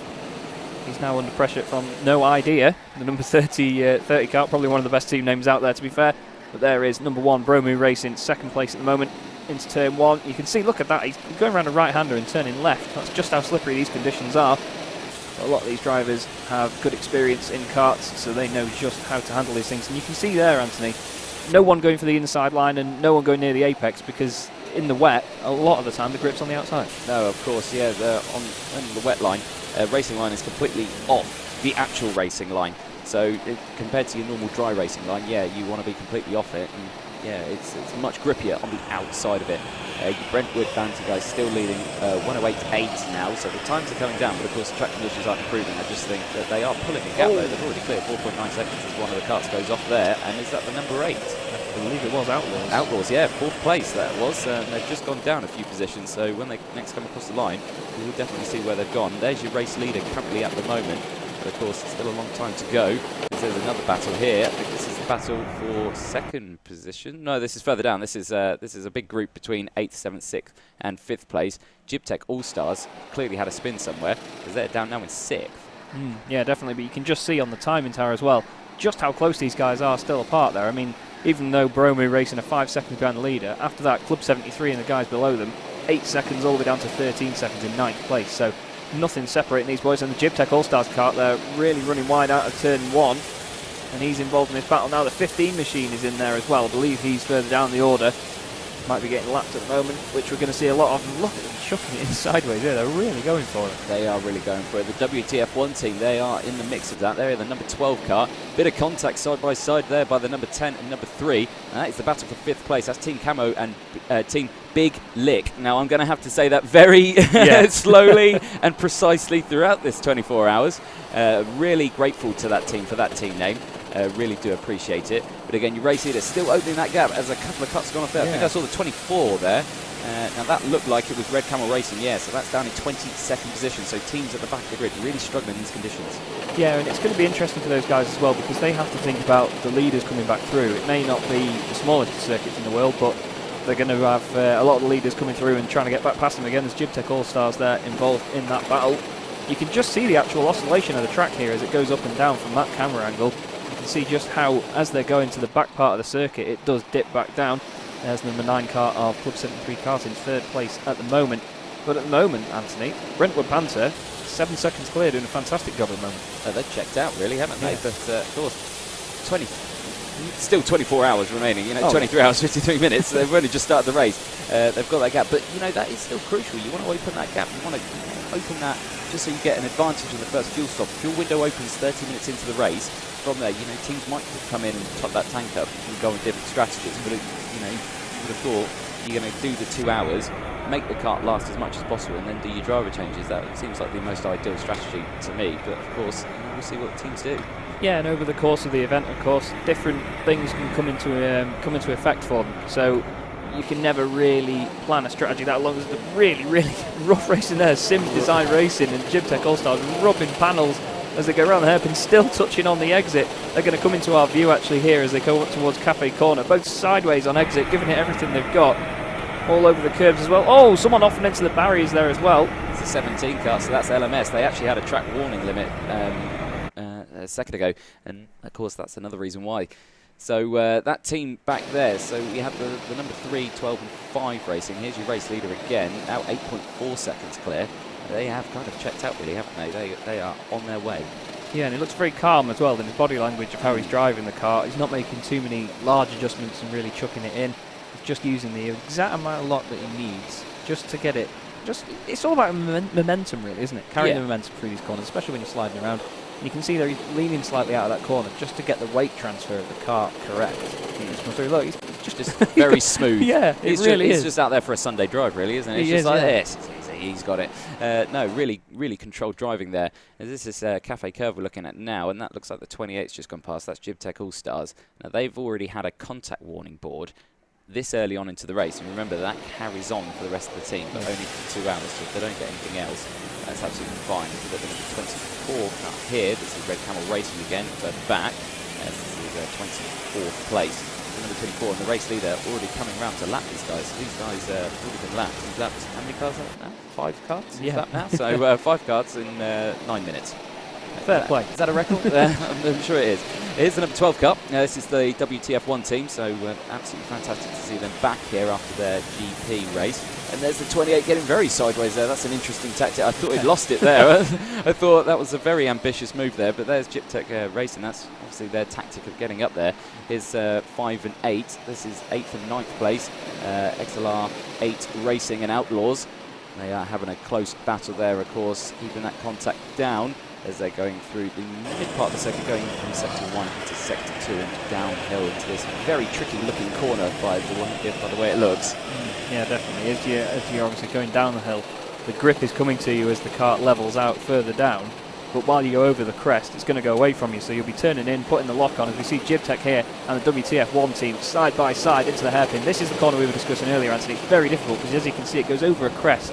He's now under pressure from No Idea. The number 30 car, probably one of the best team names out there, to be fair. But there is number 1, Bromu Racing, second place at the moment, into turn 1. You can see, look at that, he's going around a right-hander and turning left. That's just how slippery these conditions are. A lot of these drivers have good experience in karts, so they know just how to handle these things. And you can see there, Anthony, no one going for the inside line and no one going near the apex, because in the wet, a lot of the time, the grip's on the outside. No, of course, yeah, on the wet line, racing line is completely off the actual racing line. So compared to your normal dry racing line, yeah, you want to be completely off it. And yeah, it's much grippier on the outside of it. Brentwood Banter guys still leading 108.8 now, so the times are coming down, but of course the track conditions aren't improving. I just think that they are pulling a gap though. They've already cleared 4.9 seconds as one of the karts goes off there, and is that the number 8? I believe it was Outlaws. Outlaws, yeah, 4th place that was. They've just gone down a few positions, so when they next come across the line, we will definitely see where they've gone. There's your race leader currently at the moment. But of course, it's still a long time to go. There's another battle here. I think this is the battle for 2nd position. No, this is further down. This is a big group between 8th, 7th, 6th, and 5th place. Gibtech All Stars clearly had a spin somewhere because they're down now in 6th. Yeah, definitely. But you can just see on the timing tower as well just how close these guys are still apart there. I mean, even though Bromu Racing are 5 seconds behind the leader, after that, Club 73 and the guys below them, 8 seconds all the way down to 13 seconds in 9th place. So nothing separating these boys. And the Gibtech All-Stars kart, they're really running wide out of turn 1. And he's involved in this battle now. The 15 machine is in there as well. I believe he's further down the order. Might be getting lapped at the moment, which we're going to see a lot of. Look at them chucking it in sideways there. They're really going for it. They are really going for it. The WTF1 team, they are in the mix of that. They're in the number 12 car. Bit of contact side by side there by the number 10 and number 3. And that is the battle for 5th place. That's Team Camo and Team Big Lick. Now, I'm going to have to say that very slowly and precisely throughout this 24 hours. Really grateful to that team for that team name. Really do appreciate it. But again, your race leader still opening that gap as a couple of cuts gone off there. I think I saw the 24 there. Now that looked like it was Red Camel Racing, so that's down in 22nd position. So teams at the back of the grid really struggling in these conditions. Yeah, and it's going to be interesting for those guys as well, because they have to think about the leaders coming back through. It may not be the smallest circuits in the world, but they're going to have a lot of the leaders coming through and trying to get back past them again. There's Gibtech All-Stars there involved in that battle. You can just see the actual oscillation of the track here as it goes up and down from that camera angle. You can see just how, as they're going to the back part of the circuit, it does dip back down. There's number 9 car of Club 73 kart in 3rd place at the moment. But at the moment, Anthony, Brentwood Panther, 7 seconds clear, doing a fantastic job at the moment. They've checked out, really, haven't they? But of course, still 24 hours remaining, 23 hours, 53 minutes. They've only just started the race. They've got that gap. But, that is still crucial. You want to open that gap. You want to open that just so you get an advantage in the first fuel stop. If your window opens 30 minutes into the race, from there, teams might come in and top that tank up and go on different strategies. But, you would have thought you're going to do the 2 hours, make the kart last as much as possible, and then do your driver changes. That seems like the most ideal strategy to me. But, of course, we'll see what teams do. Yeah, and over the course of the event, of course, different things can come into effect for them. So you can never really plan a strategy that long. There's the really, really rough racing there. Sims Design Racing and Gibtech All-Stars rubbing panels as they go around the hairpin, still touching on the exit. They're going to come into our view actually here as they go up towards Cafe Corner. Both sideways on exit, giving it everything they've got. All over the curbs as well. Oh, someone off and into the barriers there as well. It's a 17 car, so that's LMS. They actually had a track warning limit a second ago, and of course that's another reason why. So that team back there, so we have the number 3, 12 and 5 racing. Here's your race leader again, now 8.4 seconds clear. They have kind of checked out really, haven't they? They are on their way. Yeah, and he looks very calm as well in his body language of how he's driving the car. He's not making too many large adjustments and really chucking it in. He's just using the exact amount of lock that he needs just to get it. It's all about momentum, really, isn't it? Carrying Yeah. the momentum through these corners, especially when you're sliding around. And you can see there he's leaning slightly out of that corner just to get the weight transfer of the cart correct. He's come through. Look, he's just very smooth. Yeah, he's really he's is. just out there for a Sunday drive, really, isn't it? It's He just is, like yeah. this. It's easy. He's got it. No, really controlled driving there. And this is Cafe Curve we're looking at now, and that looks like the 28's just gone past. That's Jibtech All Stars. Now they've already had a contact warning board this early on into the race, and remember that carries on for the rest of the team, but only for 2 hours. So if they don't get anything else, that's absolutely fine. We've got the number 24 car here. This is Red Camel Racing again, further back. This is 24th place. Number 24 and the race leader already coming round to lap these guys. So these guys have already been lapped. He's lapped how many cars are now? 5 carts? Yeah. Now? So 5 carts in 9 minutes. Fair play. Is that a record? I'm sure it is. Here's the number 12 car. This is the WTF1 team, so absolutely fantastic to see them back here after their GP race. And there's the 28 getting very sideways there. That's an interesting tactic. I thought he'd lost it there. I thought that was a very ambitious move there, but there's Jibtech Racing. That's obviously their tactic of getting up there. Here's 5 and 8. This is 8th and 9th place. XLR 8 Racing and Outlaws. They are having a close battle there, of course, keeping that contact down as they're going through the mid part of the sector, going from sector 1 into sector 2 and downhill into this very tricky looking corner by the way it looks. Yeah, definitely. As you're obviously going down the hill, the grip is coming to you as the cart levels out further down. But while you go over the crest, it's going to go away from you, so you'll be turning in, putting the lock on, as we see Jibtech here and the WTF1 team side by side into the hairpin. This is the corner we were discussing earlier, Anthony. It's very difficult because, as you can see, it goes over a crest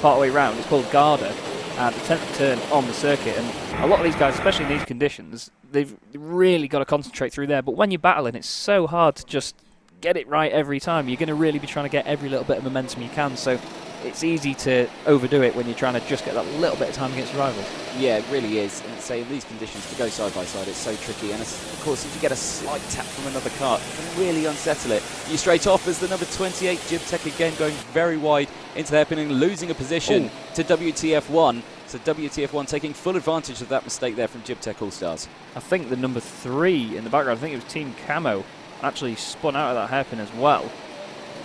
part way round. It's called Garda, the 10th turn on the circuit. And a lot of these guys, especially in these conditions, they've really got to concentrate through there. But when you're battling, it's so hard to just get it right every time. You're going to really be trying to get every little bit of momentum you can. So it's easy to overdo it when you're trying to just get that little bit of time against your rivals. Yeah, it really is. And say in these conditions to go side by side, it's so tricky. And of course, if you get a slight tap from another car, it can really unsettle it. You straight off as the number 28 Jibtech again going very wide into the hairpin and losing a position to WTF1. So WTF1 taking full advantage of that mistake there from Jibtech All Stars. I think the number 3 in the background, I think it was Team Camo, actually spun out of that hairpin as well.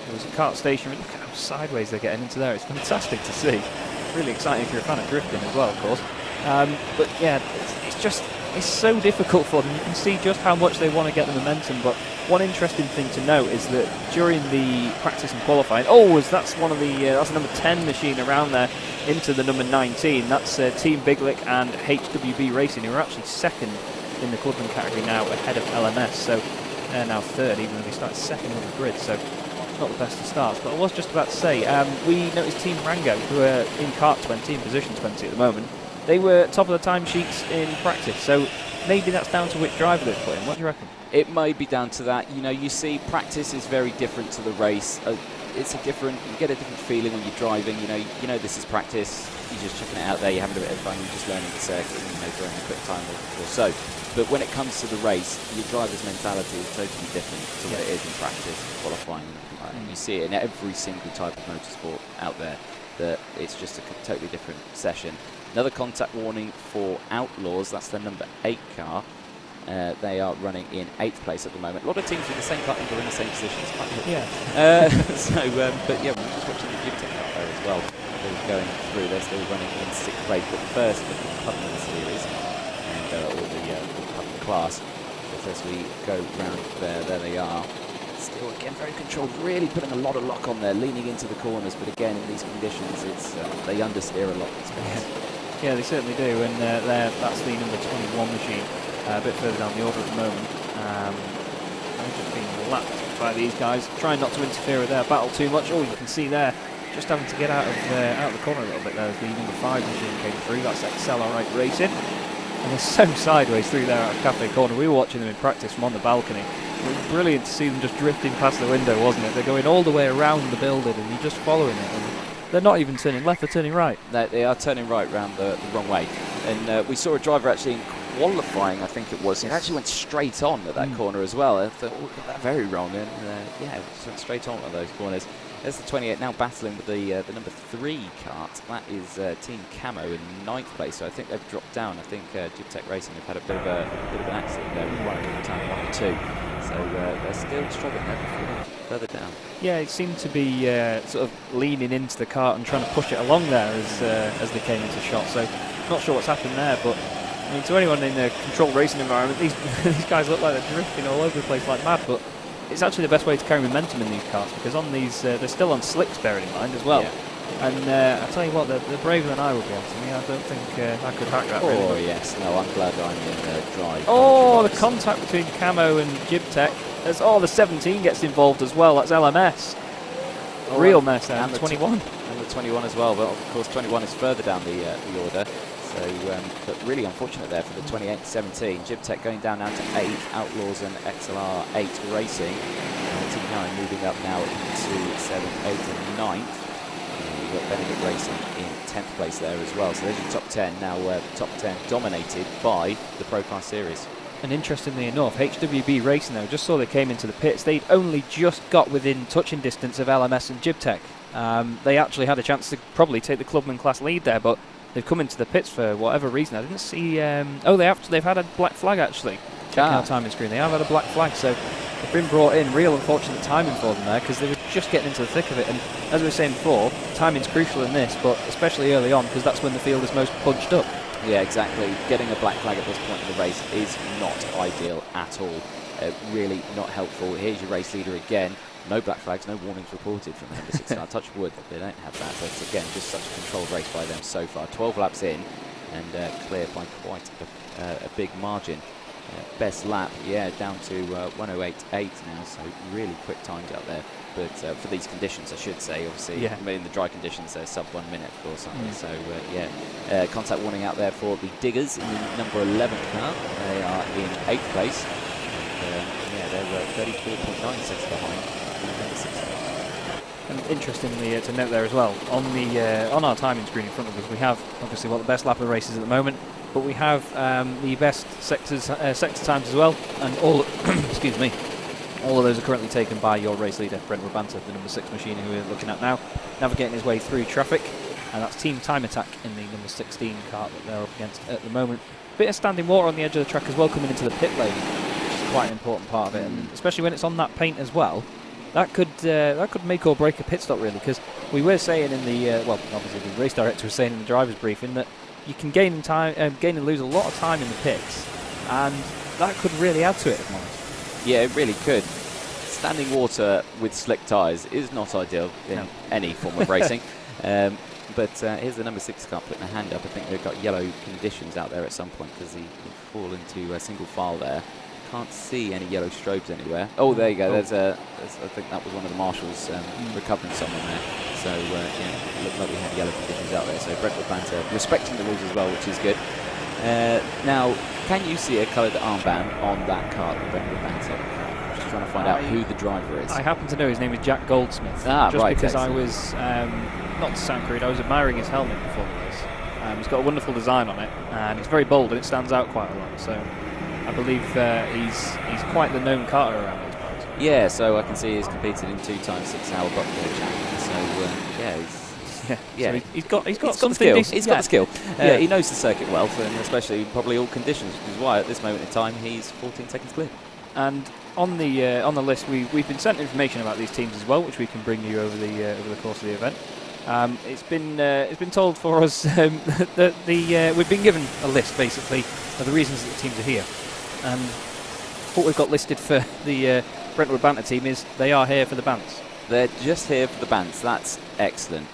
There was a kart station. Look at how sideways they're getting into there. It's fantastic to see. Really exciting if you're a fan of drifting as well, of course. But yeah, it's so difficult for them. You can see just how much they want to get the momentum. But one interesting thing to note is that during the practice and qualifying, that's one of the that's number 10 machine around there into the number 19. That's Team Biglick and HWB Racing, who are actually second in the clubman category now, ahead of LMS. So they're now third, even though they started second on the grid. So it's not the best of starts. But I was just about to say, we noticed Team Rango, who are in kart 20, in position 20 at the moment. They were top of the timesheets in practice. So maybe that's down to which driver they've put in. What do you reckon? It may be down to that. You know, you see practice is very different to the race. It's you get a different feeling when you're driving. You know this is practice. You're just checking it out there. You're having a bit of fun. You're just learning the circuit. During a quick time or so. But when it comes to the race, your driver's mentality is totally different to what it is in practice, qualifying. And you see it in every single type of motorsport out there. That it's just a totally different session. Another contact warning for Outlaws. That's the number 8 car. They are running in 8th place at the moment. A lot of teams with the same car number in the same position. It's quite good. Yeah. But yeah, we're just watching the Jibtech car there as well. They're going through. They're still running in 6th place, but first of the Clubman series and or the Clubman class. So as we go round there they are. Still again very controlled, really putting a lot of lock on there, leaning into the corners. But again, in these conditions, it's they understeer a lot. Yeah, they certainly do, and that's the number 21 machine, a bit further down the order at the moment. They're just being lapped by these guys, trying not to interfere with their battle too much. Oh, you can see there, just having to get out of the corner a little bit there as the number 5 machine came through. That's XLR8 Racing. And they're so sideways through there out of Cafe Corner. We were watching them in practice from on the balcony. It was brilliant to see them just drifting past the window, wasn't it? They're going all the way around the building and you're just following it. And they're not even turning left, they're turning right. They are turning right round the wrong way. And we saw a driver actually in qualifying, I think it was. It actually went straight on at that corner as well. I thought, got that very wrong. And yeah, it went straight on at those corners. There's the 28 now battling with the number 3 kart. That is Team Camo in 9th place. So I think they've dropped down. I think Jibtech Racing have had a bit of an accident there with one at the time, 1 and 2. So they're still struggling there further down. Yeah, it seemed to be sort of leaning into the cart and trying to push it along there as they came into shot. So not sure what's happened there, but I mean, to anyone in a controlled racing environment, these guys look like they're drifting all over the place like mad. But it's actually the best way to carry momentum in these karts, because on these they're still on slicks, bearing in mind as well. Yeah. And I tell you what, they're braver than I will be, Anthony. I don't think I could hack that. Oh really. yes, no, I'm glad I'm in drive. Oh, the contact between Camo and Jibtech. As the 17 gets involved as well. That's LMS. Real mess there. And the 21. And the 21 as well. But of course, 21 is further down the order. So, but really unfortunate there for the 28-17. Jibtech going down now to 8th. Outlaws and XLR 8 racing. Team Karen moving up now into 7th, 8th, and 9th. We've got Benedict Racing in 10th place there as well. So there's your top 10. Now top 10 dominated by the Pro Class Series. And interestingly enough, HWB Racing, though, just saw they came into the pits. They'd only just got within touching distance of LMS and Jibtech. They actually had a chance to probably take the clubman class lead there, but they've come into the pits for whatever reason. I didn't see... they've had a black flag, actually. Checking our timing screen. They have had a black flag, so they've been brought in. Real unfortunate timing for them there, because they were just getting into the thick of it. And as we were saying before, timing's crucial in this, but especially early on, because that's when the field is most bunched up. Yeah, exactly. Getting a black flag at this point in the race is not ideal at all. Really not helpful. Here's your race leader again. No black flags, no warnings reported from the number 6 car. Touch wood, they don't have that. But again, just such a controlled race by them so far. 12 laps in and clear by quite a big margin. Best lap, down to 1:08.8 now, so really quick times out there. But for these conditions, I should say, obviously, in the dry conditions, they're sub 1 minute, of course, aren't they? So, contact warning out there for the Diggers in the number 11 car. They are in 8th place. They're 34.9 seconds behind the number 6 car. And interestingly to note there as well, on our timing screen in front of us, we have obviously the best lap of the races at the moment, but we have the best sector times as well, and all excuse me, all of those are currently taken by your race leader, Brentwood Banter, the number 6 machine who we're looking at now, navigating his way through traffic, and that's Team Time Attack in the number 16 kart that they're up against at the moment. Bit of standing water on the edge of the track as well, coming into the pit lane, which is quite an important part of it, and especially when it's on that paint as well. That could make or break a pit stop, really, because we were saying in the obviously the race director was saying in the driver's briefing that you can gain and lose a lot of time in the pits, and that could really add to it, if I'm honest. Yeah, it really could. Standing water with slick tyres is not ideal in any form of racing. But here's the number 6 car putting a hand up. I think they've got yellow conditions out there at some point because he fall into a single file there. Can't see any yellow strobes anywhere. Oh, there you go. I think that was one of the marshals recovering someone there. So, it looked like we had yellow conditions out there. So, Brentwood Banter respecting the rules as well, which is good. Now, can you see a coloured armband on that car, the Brentwood Banter? I'm just trying to find out who the driver is. I happen to know his name is Jack Goldsmith. Because I was, not to sound crude, I was admiring his helmet before the race. He's got a wonderful design on it, and it's very bold, and it stands out quite a lot. So, I believe he's quite the known karter around these parts. Yeah, so I can see he's competed in 2 times 6 hour Buckmore Chapter. So So he's got the skill. He's got the skill. He knows the circuit well, and especially probably all conditions, which is why at this moment in time he's 14 seconds clear. And on the list, we've been sent information about these teams as well, which we can bring you over the course of the event. It's been told for us that we've been given a list basically of the reasons that the teams are here. And what we've got listed for the Brentwood Banter team is they are here for the Bants. They're just here for the Bants. That's excellent.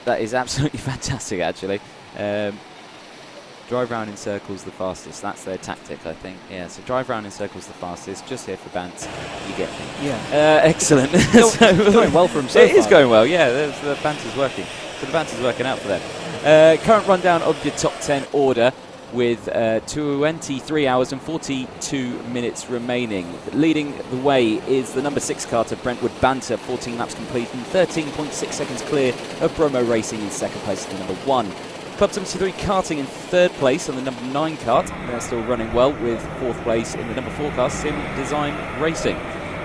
That is absolutely fantastic, actually. Drive round in circles the fastest. That's their tactic, I think. Yeah, so drive round in circles the fastest. Just here for Bants. You get me. Yeah. Excellent. It's going well for himself. It is going well, yeah. The Banter's working. So the Banter's working out for them. Current rundown of your top 10 order, with 23 hours and 42 minutes remaining. Leading the way is the number 6 car to Brentwood Banter, 14 laps complete and 13.6 seconds clear of Bromo Racing in second place to the number 1. Club 73 karting in 3rd place on the number 9 kart. They're still running well with 4th place in the number 4 car, Sim Design Racing.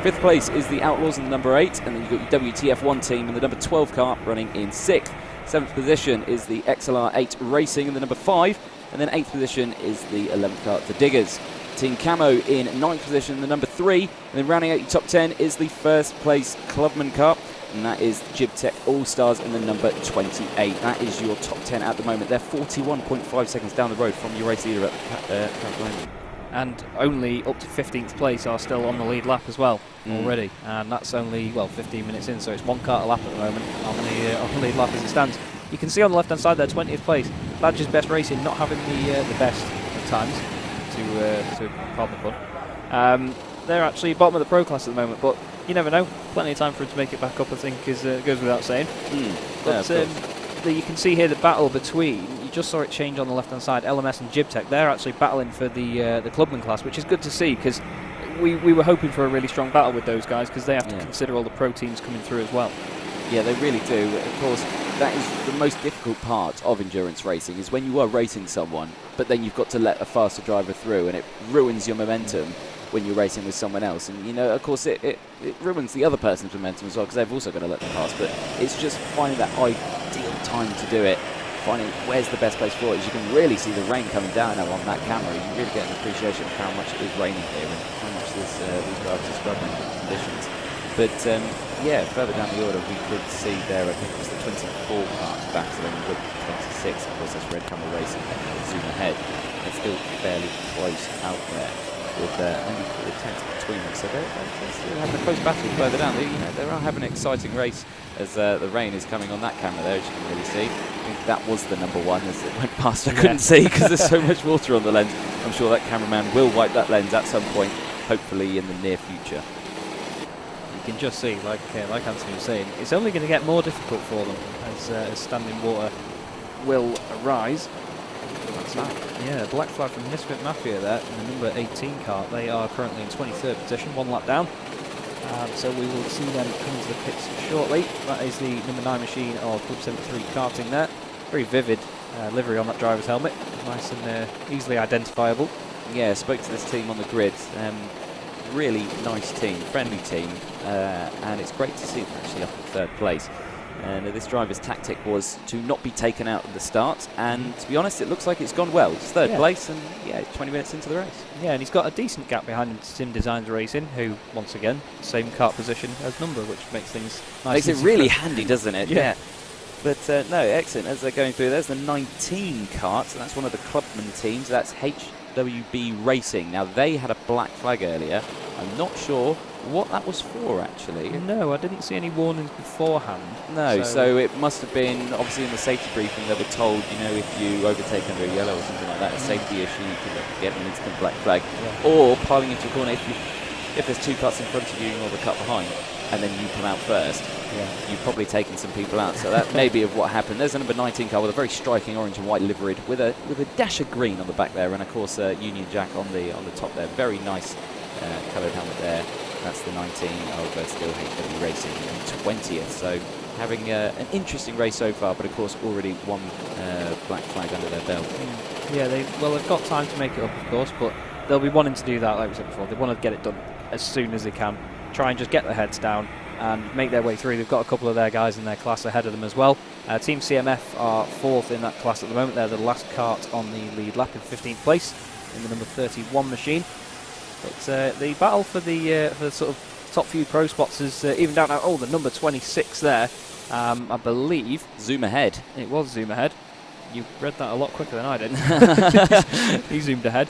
5th place is the Outlaws in the number 8, and then you've got your WTF1 team in the number 12 car running in 6th. 7th position is the XLR 8 Racing in the number 5. And then 8th position is the 11th car, the Diggers. Team Camo in 9th position, the number 3. And then rounding out your top 10 is the first place Clubman car, and that is Jibtech All-Stars in the number 28. That is your top 10 at the moment. They're 41.5 seconds down the road from your race leader at the moment. And only up to 15th place are still on the lead lap as well already, and that's only 15 minutes in, so it's 1 car a lap at the moment on the lead lap as it stands. You can see on the left hand side there, 20th place, Badger's Best Racing, not having the best of times, to pardon the pun. They're actually bottom of the pro class at the moment, but you never know. Plenty of time for him to make it back up, I think, goes without saying. But you can see here the battle between, you just saw it change on the left hand side, LMS and Jibtech. They're actually battling for the Clubman class, which is good to see, because we were hoping for a really strong battle with those guys, because they have to consider all the pro teams coming through as well. Yeah, they really do. Of course, that is the most difficult part of endurance racing, is when you are racing someone, but then you've got to let a faster driver through, and it ruins your momentum when you're racing with someone else. And, you know, of course, it ruins the other person's momentum as well, because they've also got to let them pass. But it's just finding that ideal time to do it, finding where's the best place for it. As you can really see the rain coming down now on that camera. You can really get an appreciation of how much it is raining here and how much these drivers are struggling with conditions. But yeah, further down the order, we could see there, I think it was the 24 car battling with 26. Of course, that's Red Camel Racing zoom ahead. It's still fairly close out there, with only 4 tenths between them. So they're still having a close battle further down. They are having an exciting race as the rain is coming on that camera there, as you can really see. I think that was the number 1 as it went past. I couldn't see because there's so much water on the lens. I'm sure that cameraman will wipe that lens at some point, hopefully in the near future. You can just see, like Anthony was saying, it's only going to get more difficult for them as standing water will arise. Yeah, black flag from Misfit Mafia there in the number 18 car. They are currently in 23rd position, 1 lap down. So we will see them come to the pits shortly. That is the number 9 machine of Club 73 karting there. Very vivid livery on that driver's helmet, nice and easily identifiable. Yeah, spoke to this team on the grid. Really nice team, friendly team, and it's great to see them actually up in 3rd place. And this driver's tactic was to not be taken out at the start, and to be honest, it looks like it's gone well. It's 3rd place, and yeah, 20 minutes into the race. Yeah, and he's got a decent gap behind him, Sim Designs Racing, who, once again, same kart position as Number, which makes things nice. Makes it really handy, doesn't it? Yeah. But no, excellent. As they're going through, there's the 19 karts, and that's one of the Clubman teams. That's HWB Racing. Now, they had a black flag earlier. I'm not sure what that was for, actually. No, I didn't see any warnings beforehand. No, so it must have been, obviously in the safety briefing, they were told, you know, if you overtake under a yellow or something like that, a safety issue, you could get an instant black flag. Or piling into a corner, if there's 2 cuts in front of you or the cut behind, and then you come out first, you've probably taken some people out. So that may be of what happened. There's a number 19 car with a very striking orange and white liveried, with a dash of green on the back there, and of course Union Jack on the top there. Very nice coloured helmet there. That's the 19 of still HW Racing in 20th. So having an interesting race so far, but of course already 1 black flag under their belt. Yeah, they've got time to make it up, of course, but they'll be wanting to do that, like we said before. They want to get it done as soon as they can. Try and just get their heads down and make their way through. They've got a couple of their guys in their class ahead of them as well. Team CMF are 4th in that class at the moment. They're the last kart on the lead lap in 15th place in the number 31 machine. But the battle for the sort of top few pro spots is even down now. Oh, the number 26 there, I believe. Zoom ahead. It was zoom ahead. You read that a lot quicker than I did. He zoomed ahead.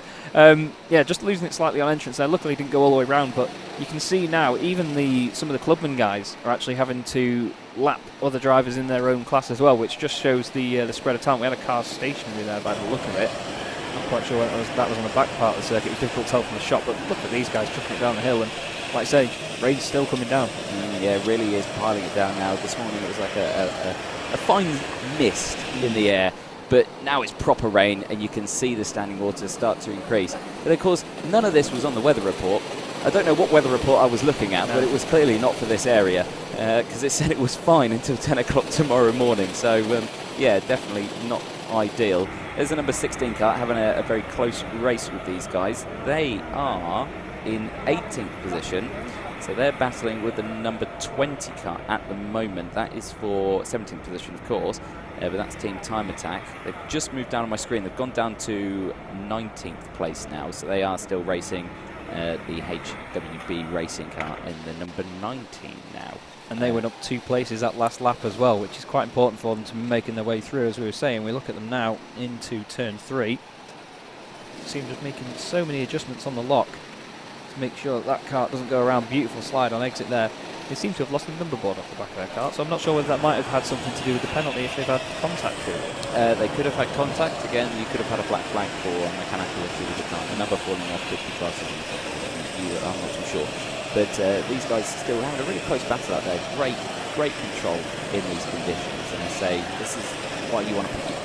Yeah, just losing it slightly on entrance there. Luckily, didn't go all the way round, but you can see now even some of the Clubman guys are actually having to lap other drivers in their own class as well, which just shows the spread of talent. We had a car stationary there by the look of it. Not quite sure that was on the back part of the circuit. It was difficult to tell from the shot, but look at these guys chucking it down the hill, and like I say, rain's still coming down. Yeah, it really is piling it down now. This morning it was like a fine mist in the air, but now it's proper rain, and you can see the standing water start to increase. But of course, none of this was on the weather report. I don't know what weather report I was looking at, but it was clearly not for this area, because it said it was fine until 10 o'clock tomorrow morning. So, yeah, definitely not ideal. There's a number 16 car having a very close race with these guys. They are in 18th position, so they're battling with the number 20 car at the moment. That is for 17th position, of course. but that's Team Time Attack. They've just moved down on my screen. They've gone down to 19th place now, so they are still racing the HWB racing car in the number 19 now. And they went up 2 places that last lap as well, which is quite important for them to be making their way through. As we were saying, we look at them now into turn 3. Seem just making so many adjustments on the lock to make sure that cart doesn't go around. Beautiful slide on exit there. They seem to have lost the number board off the back of their cart, so I'm not sure whether that might have had something to do with the penalty if they've had contact with it. They could have had contact. Again, you could have had a black flag for mechanical issue with the cart. The number falling off could be classed as I'm not too sure. But these guys still having a really close battle out there. Great control in these conditions. And I say, this is why you want to put your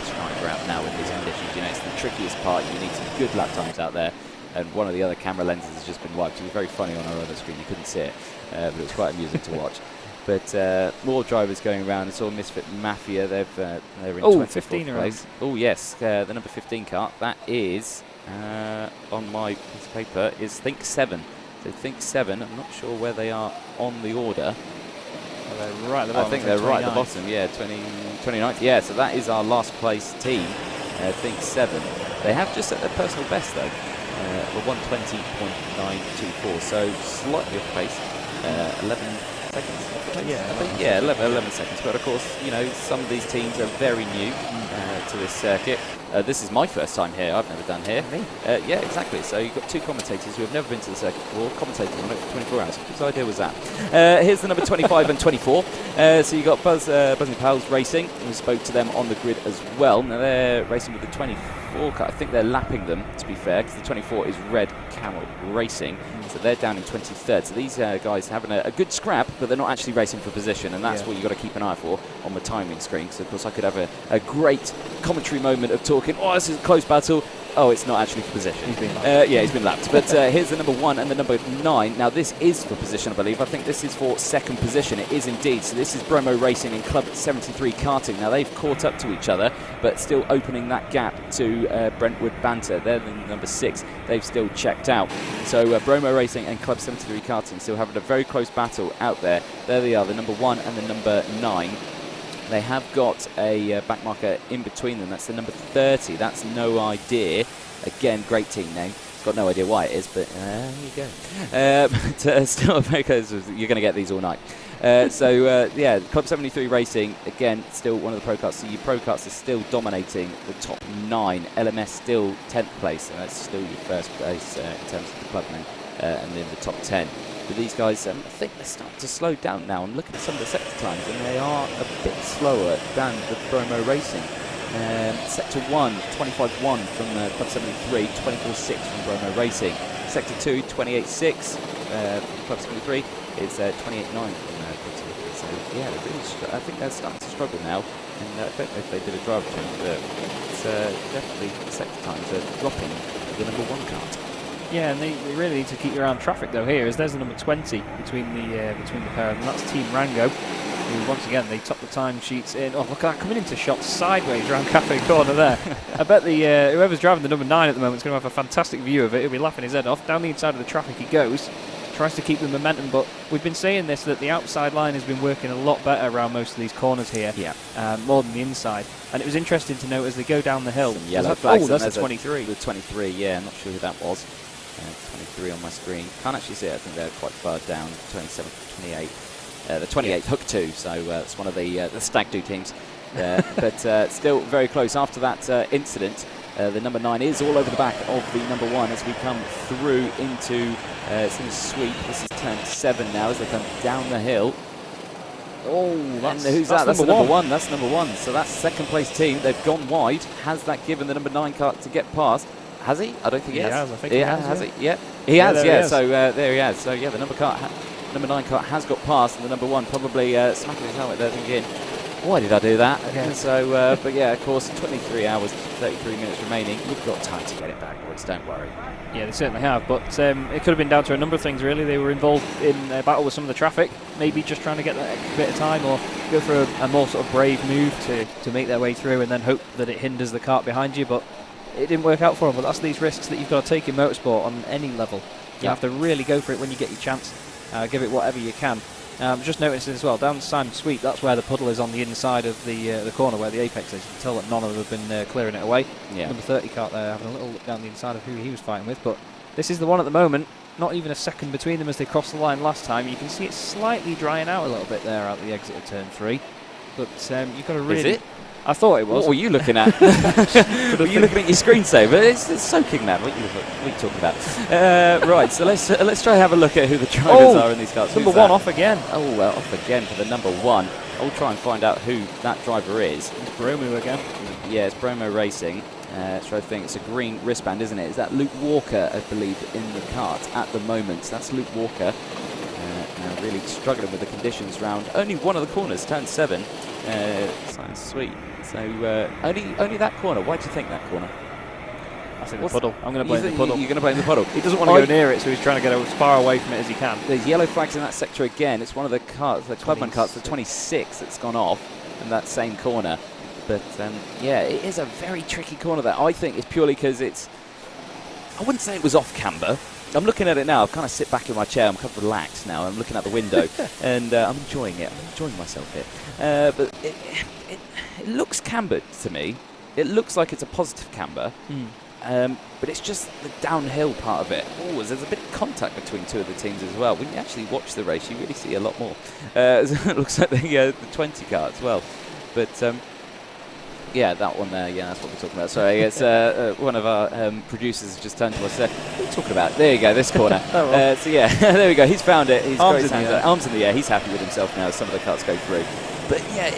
striker out now in these conditions. You know, it's the trickiest part. You need some good lap times out there. And one of the other camera lenses has just been wiped. It was very funny on our other screen. You couldn't see it, but it was quite amusing to watch. But more drivers going around. I saw Misfit Mafia. They're in 24th place. Oh yes, the number 15 cart. That is on my piece of paper is Think 7. So Think 7. I'm not sure where they are on the order. They're right at the bottom. I think they're right at the bottom. Yeah, 29th. Yeah, so that is our last place team. Think 7. They have just set their personal best though. 120.924, so slightly off pace, 11 seconds. Yeah, I think, yeah, 11 seconds. But of course, you know, some of these teams are very new to this circuit. This is my first time here. I've never done here. Yeah, exactly. So you've got 2 commentators who have never been to the circuit before, commentating on it for 24 hours. Whose idea was that? Here's the number 25 and 24. So you've got Buzzing Pals Racing. We spoke to them on the grid as well. Now they're racing with the 24 car. I think they're lapping them, to be fair, because the 24 is Red Camel Racing. So they're down in 23rd. So these guys having a good scrap, but they're not actually racing for position, and that's what you've got to keep an eye out for on the timing screen. So of course I could have a great commentary moment of talking, oh, this is a close battle. Oh, it's not actually for position. He's been lapped. Yeah, he's been lapped. But here's the number 1 and the number 9. Now, this is for position, I believe. I think this is for second position. It is indeed. So this is Bromo Racing and Club 73 Karting. Now, they've caught up to each other, but still opening that gap to Brentwood Banter. They're the number 6. They've still checked out. So Bromo Racing and Club 73 Karting still having a very close battle out there. There they are, the number 1 and the number 9. They have got a back marker in between them. That's the number 30. That's No Idea. Again, great team name. Got no idea why it is, but there you go. But still, because you're going to get these all night. Yeah, Club 73 Racing, again, still one of the pro karts. So your pro karts are still dominating the top 9. LMS still 10th place, and that's still your first place in terms of the club name, and in the top 10. But these guys, I think they're starting to slow down now. I'm looking at some of the sector times, and they are a bit slower than the Bromo Racing. Sector 1, 25.1 from Club 73, 24.6 from Bromo Racing. Sector 2, 28.6 from Club 73 is 28.9 from Club 73. So yeah, I think they're starting to struggle now. And I don't know if they did a driver change, but it's definitely the sector times are dropping the number 1 cart. Yeah, and they really need to keep around traffic though here, as there's the number 20 between the pair of them. That's Team Rango, who once again they top the time sheets in. Oh, look at that, coming into shots sideways around Cafe Corner there. I bet the whoever's driving the number 9 at the moment is going to have a fantastic view of it. He'll be laughing his head off. Down the inside of the traffic he goes, tries to keep the momentum, but we've been saying this, that the outside line has been working a lot better around most of these corners here, more than the inside. And it was interesting to note as they go down the hill. Some yellow flags. Oh, that's the 23. The 23, yeah, I'm not sure who that was. 23 on my screen. Can't actually see it. I think they're quite far down. 27, 28. The 28th Hook 2, so it's one of the Stag Do teams. But still very close. After that incident, the number 9 is all over the back of the number 1 as we come through into it's in a sweep. This is turn 7 now as they come down the hill. Oh, who's that? That's number 1. That's number 1. So that's second place team. They've gone wide. Has that given the number 9 cart to get past? Has he? I don't think he has. I think he has. He? Yeah. He has, yeah. So there he has. So yeah, the number 9 cart has got past, and the number 1 probably smacking his helmet there thinking, why did I do that? Yeah. So, but yeah, of course, 23 hours, 33 minutes remaining. You've got time to get it back, boys, don't worry. Yeah, they certainly have, but it could have been down to a number of things, really. They were involved in a battle with some of the traffic, maybe just trying to get that extra bit of time, or go for a more sort of brave move to make their way through and then hope that it hinders the cart behind you, but it didn't work out for them. But that's these risks that you've got to take in motorsport on any level. You have to really go for it when you get your chance. Give it whatever you can. Just noticing as well, down Simon Sweet, that's where the puddle is on the inside of the corner where the apex is. You can tell that none of them have been clearing it away. Yeah. Number 30 Kart there having a little look down the inside of who he was fighting with, but this is the one at the moment. Not even a second between them as they crossed the line last time. You can see it slightly drying out a little bit there out the exit of turn 3. But you've got to really... Is it? I thought it was. What were you looking at? Were you looking at your screensaver? It's soaking, man. What are you talking about? Right, so let's try and have a look at who the drivers are in these cars. Number 1 off again. Oh, well, off again for the number 1. I'll try and find out who that driver is. It's Bromo again. Yeah, it's Bromo Racing. So I think it's a green wristband, isn't it? Is that Luke Walker, I believe, in the kart at the moment? So that's Luke Walker. Now really struggling with the conditions round only one of the corners, turn 7. Sounds sweet. So only that corner. Why do you think that corner? I think the puddle. I'm going to blame the puddle. You're going to blame the puddle. He doesn't want to go near it, so he's trying to get as far away from it as he can. There's yellow flags in that sector again. It's one of the carts, the Clubman carts, the 26 that's gone off in that same corner. But yeah, it is a very tricky corner there. I think it's purely because it's... I wouldn't say it was off camber. I'm looking at it now. I've kind of sit back in my chair. I'm kind of relaxed now. I'm looking out the window and I'm enjoying it. I'm enjoying myself here. But it looks cambered to me. It looks like it's a positive camber. But it's just the downhill part of it. Oh, there's a bit of contact between two of the teams as well. When you actually watch the race, you really see a lot more. It looks like the 20 car as well. But yeah, that one there. Yeah, that's what we're talking about. Sorry, it's one of our producers has just turned to us. What are you talking about? There you go, this corner. So yeah, there we go. He's found it. He's got his hands up. Arms in the air. He's happy with himself now as some of the carts go through. But yeah,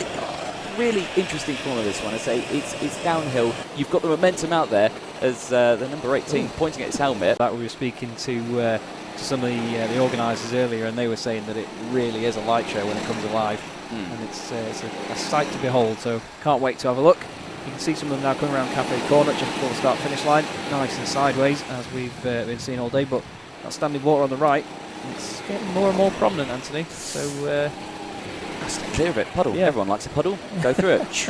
really interesting corner, this one. I say it's downhill. You've got the momentum out there as the number 18 pointing at his helmet. That we were speaking to some of the organisers earlier, and they were saying that it really is a light show when it comes alive. And it's a sight to behold, so can't wait to have a look. You can see some of them now coming around Cafe Corner just before the start-finish line, nice and sideways as we've been seeing all day, but that standing water on the right, it's getting more and more prominent, Anthony, so stay clear of it. Puddle. Yeah. Everyone likes a puddle. Go through it.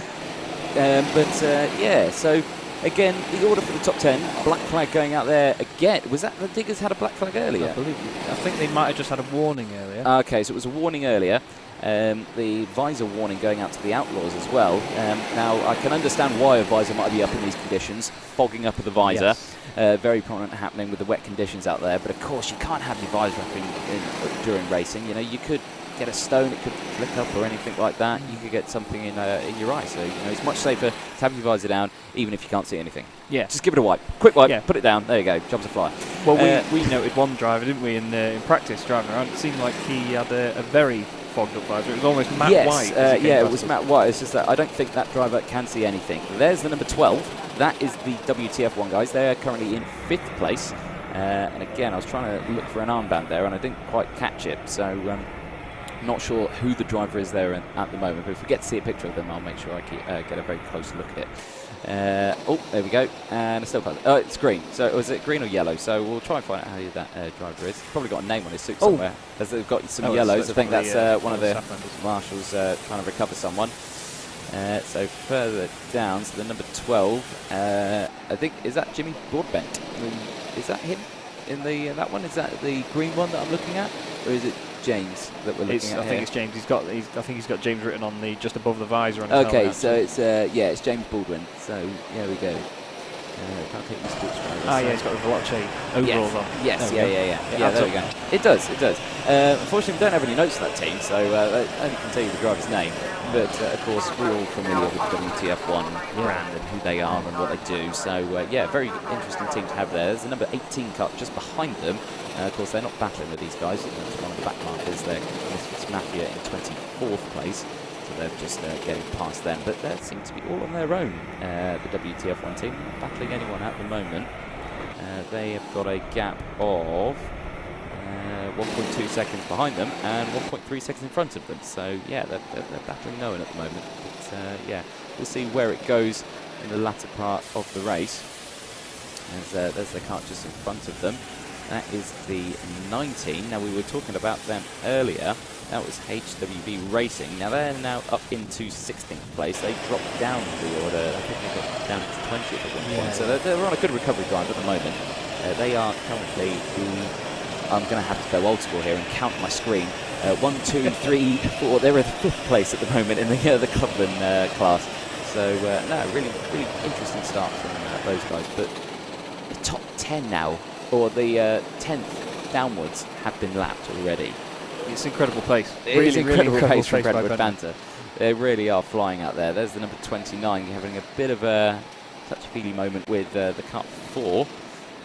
Yeah, so again, the order for the top 10, black flag going out there again. Was that the Diggers had a black flag earlier? I think they might have just had a warning earlier. Okay, so it was a warning earlier. The visor warning going out to the Outlaws as well. Now, I can understand why a visor might be up in these conditions, fogging up of the visor. Yes. Very prominent happening with the wet conditions out there. But of course, you can't have your visor up during racing. You know, you could get a stone, it could flick up or anything like that. You could get something in your eye. So, you know, it's much safer to have your visor down, even if you can't see anything. Yeah. Just give it a wipe. Quick wipe, put it down. There you go. Jobs are fly. Well, we noted one driver, didn't we, in practice driving around. It seemed like he had a very fogged up visor. It was almost matte white. Yeah, it was matte white. It's just that I don't think that driver can see anything. There's the number 12. That is the WTF one, guys. They are currently in 5th place. And again, I was trying to look for an armband there, and I didn't quite catch it. So, not sure who the driver is there at the moment. But if we get to see a picture of them, I'll make sure I get a very close look at it. Oh, there we go. And it's still close. Oh, it's green. So was it green or yellow? So we'll try and find out who that driver is. He's probably got a name on his suit somewhere. As they've got some yellows. I think that's one of the marshals trying to recover someone. So further down, so the number 12, I think, is that Jimmy Broadbent? Is that him in that one? Is that the green one that I'm looking at? Or is it James that we're looking at? I think it's James. I think he's got James written on just above the visor on his helmet. Okay, so it's it's James Baldwin. So there we go. Can't take the sports drivers. Yeah, he's got the Veloce overalls on. Yes, yeah, there we go. It does. Unfortunately, we don't have any notes for that team, so I only can tell you the driver's name. But of course, we're all familiar with the WTF1 brand and who they are and what they do. So very interesting team to have there. There's the number 18 car just behind them. Of course, they're not battling with these guys. It's one of the back markers there. It's Mafia in 24th place. So they're just getting past them. But they seem to be all on their own, the WTF1 team. Not battling anyone at the moment. They have got a gap of 1.2 seconds behind them and 1.3 seconds in front of them. So, yeah, they're battling no one at the moment. But, we'll see where it goes in the latter part of the race. There's the kart just in front of them. That is the 19. Now, we were talking about them earlier. That was HWB Racing. Now, they're now up into 16th place. They dropped down the order. I think they got down to 20th at one point. So they're on a good recovery drive at the moment. They are currently I'm going to have to go old school here and count my screen. 1, 2, 3, 4. They're in 5th place at the moment in the Clubman class. So no, really interesting start from those guys. But the top 10 now, or the 10th downwards, have been lapped already. It's incredible pace. It's incredible pace from by Brentwood Banter. They really are flying out there. There's the number 29 having a bit of a touchy-feely moment with the Kart 4.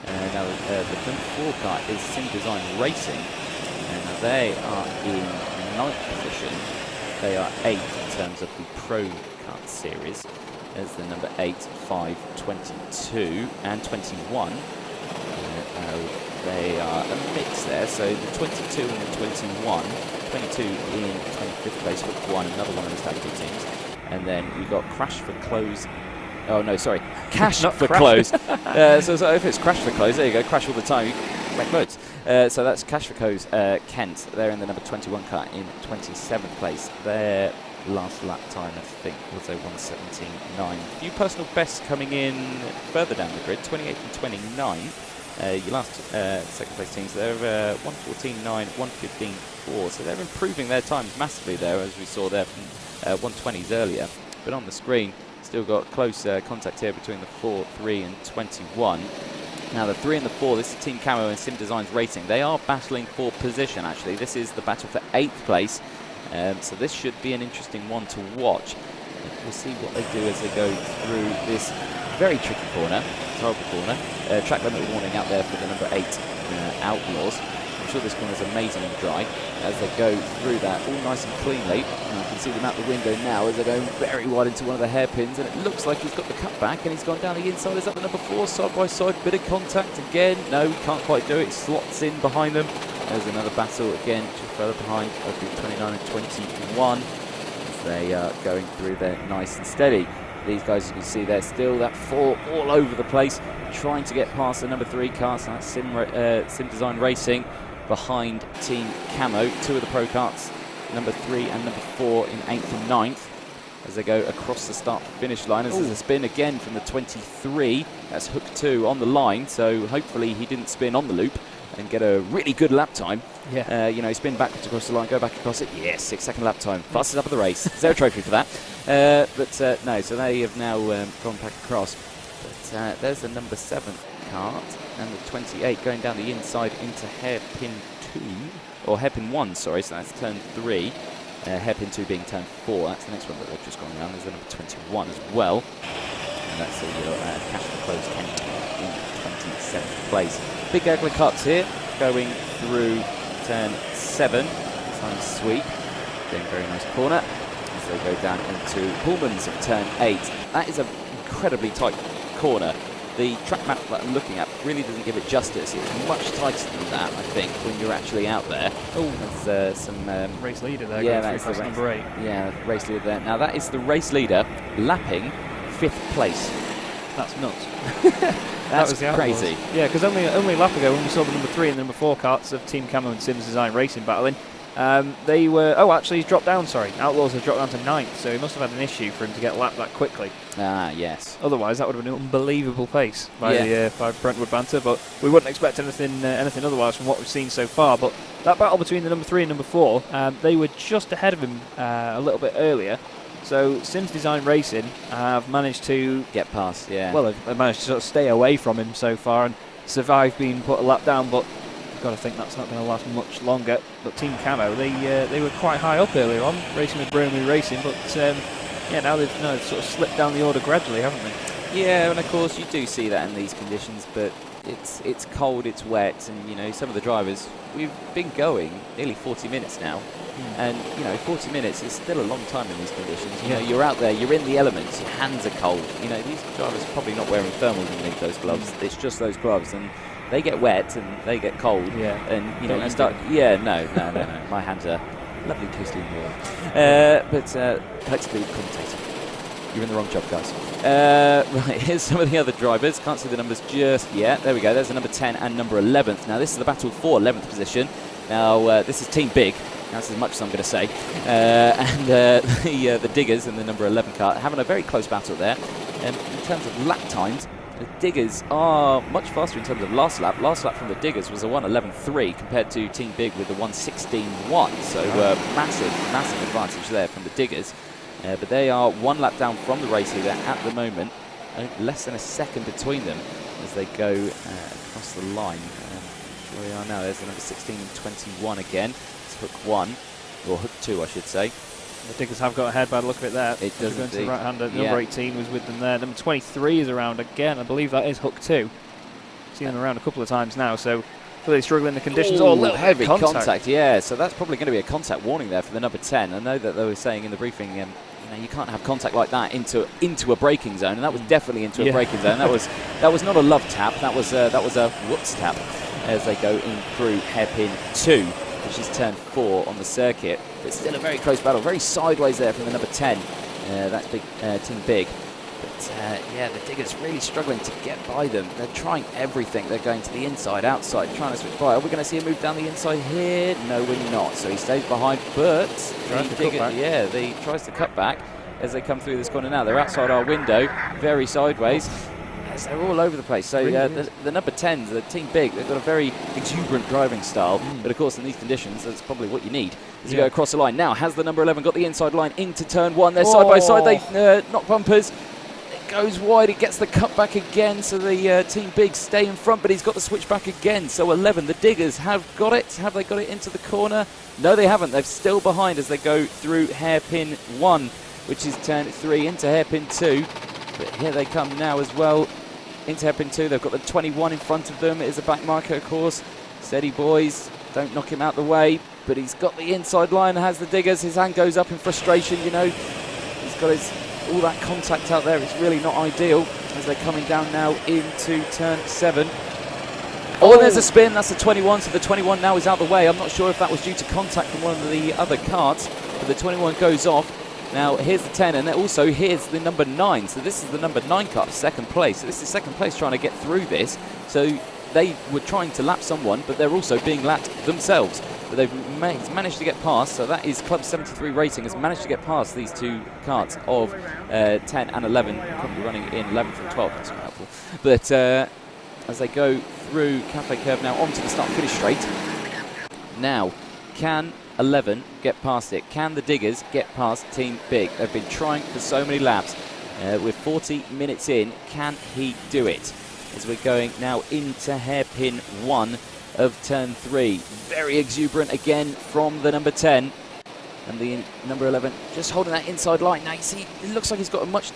Now the number 4 car is Sim Design Racing. And they are in 9th position. They are 8th in terms of the Pro Kart Series. There's the number 8, 5, 22 and 21. They are a mix there, so the 22 and the 21, 22 in 25th place, Hook 1, another one of the tactical teams. And then we got Crash for Close. Oh no, sorry, Cash for Close. So if it's Crash for Close, there you go, Crash all the time, you make loads. So that's Cash for Close, Kent. They're in the number 21 car in 27th place. Their last lap time, I think, was a 1:17.9. A few personal bests coming in further down the grid, 28 and 29. Your last second place teams, they're 1:14.9, 1:15.4, so they're improving their times massively there, as we saw there from 1:20s earlier. But on the screen, still got close contact here between the 4, 3 and 21. Now the 3 and the 4, this is Team Camo and Sim Designs Racing. They are battling for position, actually. This is the battle for 8th place, so this should be an interesting one to watch. We'll see what they do as they go through this very tricky corner, horrible corner. Track limit warning out there for the number 8 Outlaws. I'm sure this corner is amazing and dry as they go through that all nice and cleanly. And you can see them out the window now as they're going very wide into one of the hairpins, and it looks like he's got the cut back and he's gone down the inside. Is that the number 4 side by side? Bit of contact again. No, he can't quite do it. Slots in behind them. There's another battle again, just further behind, between 29 and 21. As they are going through there nice and steady. These guys, you can see they're still that 4 all over the place, trying to get past the number 3 cars. That's Sim Design Racing behind Team Camo. 2 of the Pro Karts, number 3 and number 4 in 8th and 9th, as they go across the start-finish line. As there's a spin again from the 23. That's Hook 2 on the line, so hopefully he didn't spin on the loop and get a really good lap time. Yeah. You know, spin backwards across the line, go back across it. Yes, 6-second lap time. Fastest up of the race. Is there a trophy for that? No, so they have now gone back across. But there's the number 7 kart and the 28 going down the inside into hairpin 2, or hairpin 1, sorry, so that's turn 3. Hairpin 2 being turn 4. That's the next one that they've just gone around. There's the number 21 as well. And that's the Cash for Close Kent in 27th place. Big ugly cuts here, going through turn 7. Nice sweep, doing a very nice corner as they go down into Pullmans of turn 8. That is an incredibly tight corner. The track map that I'm looking at really doesn't give it justice. It's much tighter than that, I think, when you're actually out there. Oh, there's some race leader there. Yeah, that's the number 8. Yeah, race leader there. Now that is the race leader lapping 5th place. That's nuts. That's was the crazy. Yeah, because only a lap ago when we saw the number 3 and the number 4 karts of Team Camo and Sims Design Racing battling, they were... Oh, actually, he's dropped down, sorry. Outlaws have dropped down to 9th, so he must have had an issue for him to get lapped that quickly. Ah, yes. Otherwise, that would have been an unbelievable pace by Brentwood Banter, but we wouldn't expect anything otherwise from what we've seen so far. But that battle between the number 3 and number 4, they were just ahead of him a little bit earlier. So Sims Design Racing have managed to get past, well, they've managed to sort of stay away from him so far and survive being put a lap down, but you've got to think that's not going to last much longer. But Team Camo, they were quite high up earlier on, racing with Bromley Racing, but now they've sort of slipped down the order gradually, haven't they? Yeah, and of course you do see that in these conditions, but it's cold, it's wet, and you know, some of the drivers, we've been going nearly 40 minutes now. And you know, 40 minutes is still a long time in these conditions. You know, you're out there, you're in the elements, your hands are cold. You know, these drivers are probably not wearing thermals underneath those gloves. It's just those gloves, and they get wet and they get cold. Yeah. And you know, you start. Yeah, no. My hands are lovely, toasty and warm. But let's do commentator. You're in the wrong job, guys. Right, here's some of the other drivers. Can't see the numbers just yet. There we go. There's the number 10 and number 11th. Now this is the battle for 11th position. Now this is Team Big. That's as much as I'm going to say. And the Diggers in the number 11 car having a very close battle there. In terms of lap times, The Diggers are much faster in terms of last lap. Last lap from the Diggers was a 1:11.3 compared to Team Big with the 1:16.1. So massive advantage there from the Diggers. But they are 1 lap down from the race leader at the moment. Less than a second between them as they go across the line. Where we are now, there's the number 16 and 21 again. It's hook 1, or hook 2 I should say. The Diggers have got ahead by the look of it there. It does going to the indeed. right-hander. Yeah. Number 18 was with them there. Number 23 is around again. I believe that is hook 2. Seen them around a couple of times now, so clearly struggling the conditions. Ooh, Oh, a little heavy contact. Yeah, so that's probably going to be a contact warning there for the number 10. I know that they were saying in the briefing, you can't have contact like that into a braking zone, and that was definitely into a braking zone. That was not a love tap. That was a whoops tap as they go in through hairpin 2, which is turn 4 on the circuit. But still a very close battle, very sideways there from the number 10. That's big Team Big. But the Diggers really struggling to get by them. They're trying everything. They're going to the inside, outside, trying to switch by. Are we going to see a move down the inside here? No, we're not. So he stays behind, but he tries to cut back as they come through this corner now. They're outside our window, very sideways. As they're all over the place. So the number 10s, the Team Big, they've got a very exuberant driving style. But of course, in these conditions, that's probably what you need as you go across the line. Now, has the number 11 got the inside line into turn 1? They're side by side. They knock bumpers. Goes wide, it gets the cut back again, so the Team Big stay in front, but he's got the switch back again. So 11, the Diggers have got it. Have they got it into the corner? No, they haven't. They're still behind as they go through hairpin 1, which is turn 3, into hairpin 2. But here they come now as well into hairpin 2. They've got the 21 in front of them. It is a back marker, of course. Steady, boys. Don't knock him out the way. But he's got the inside line, has the Diggers. His hand goes up in frustration, He's got all that contact out there. It's really not ideal as they're coming down now into turn 7. Oh, and there's a spin. That's the 21. So the 21 now is out the way. I'm not sure if that was due to contact from one of the other karts, but the 21 goes off. Now here's the 10, and also here's the number 9. So this is the number 9 car, second place. So this is second place trying to get through this. So they were trying to lap someone, but they're also being lapped themselves. But they've managed to get past, so that is Club 73 Racing has managed to get past these two karts of 10 and 11, probably running in 11th and 12th, that's quite helpful. But as they go through Cafe Curve now onto the start-finish straight. Now, can 11 get past it? Can the Diggers get past Team Big? They've been trying for so many laps. With 40 minutes in, can he do it? As we're going now into hairpin 1 of turn 3. Very exuberant again from the number 10. And the number 11 just holding that inside line. Now you see, it looks like he's got a much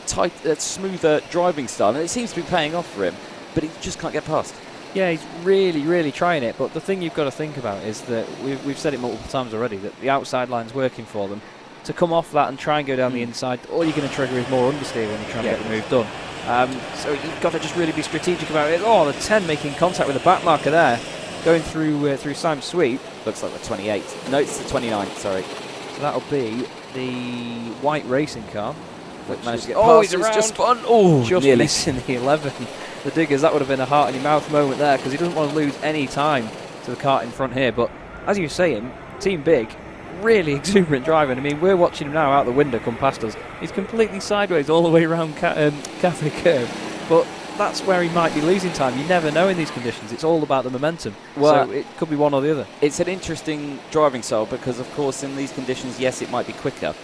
smoother driving style, and it seems to be paying off for him, but he just can't get past. Yeah, he's really trying it, but the thing you've got to think about is that we've said it multiple times already, that the outside line's working for them. To come off that and try and go down the inside, all you're going to trigger is more understeer when you're trying to get the move done. So you've got to just really be strategic about it. Oh, the 10 making contact with the back marker there, going through Simon's sweep. Looks like the 28. No, it's the 29, sorry. So that'll be the white racing car. Which managed to get past. He's around. Just spun. Oh, just nearly. missing the 11. The Diggers, that would have been a heart in your mouth moment there, because he doesn't want to lose any time to the kart in front here. But as you were saying, Team Big, really exuberant driving. I mean, we're watching him now out the window come past us. He's completely sideways all the way around Cafe Curve. But that's where he might be losing time. You never know in these conditions. It's all about the momentum. Well, so it could be one or the other. It's an interesting driving style because, of course, in these conditions, yes, it might be quicker.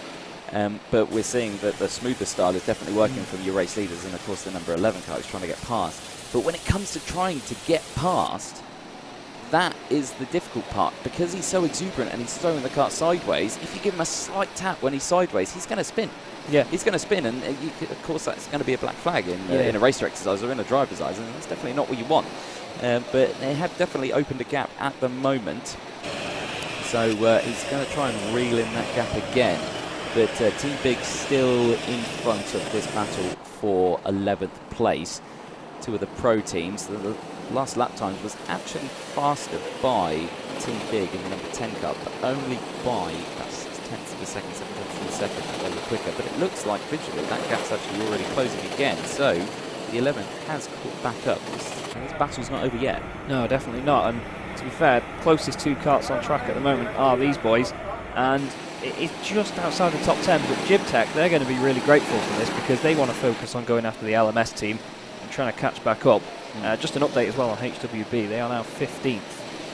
But we're seeing that the smoother style is definitely working from your race leaders, and of course the number 11 car is trying to get past. But when it comes to trying to get past, that is the difficult part, because he's so exuberant and he's throwing the kart sideways. If you give him a slight tap when he's sideways, he's going to spin. Yeah, he's going to spin, and of course that's going to be a black flag in a racer exercise or in a driver's eyes, and that's definitely not what you want. But they have definitely opened a gap at the moment, so he's going to try and reel in that gap again. But Team Big still in front of this battle for 11th place. Two of the pro teams. The last lap times was actually faster by Team Big in the number 10 car, but only by about 6/10 of a second, 7/10 of a second. They were quicker, but it looks like visually that gap's actually already closing again. So the 11 has caught back up. This battle's not over yet. No, definitely not. And to be fair, closest two karts on track at the moment are these boys, and it's just outside the top 10. But Jib Tech, they're going to be really grateful for this, because they want to focus on going after the LMS team and trying to catch back up. Just an update as well on HWB. They are now 15th.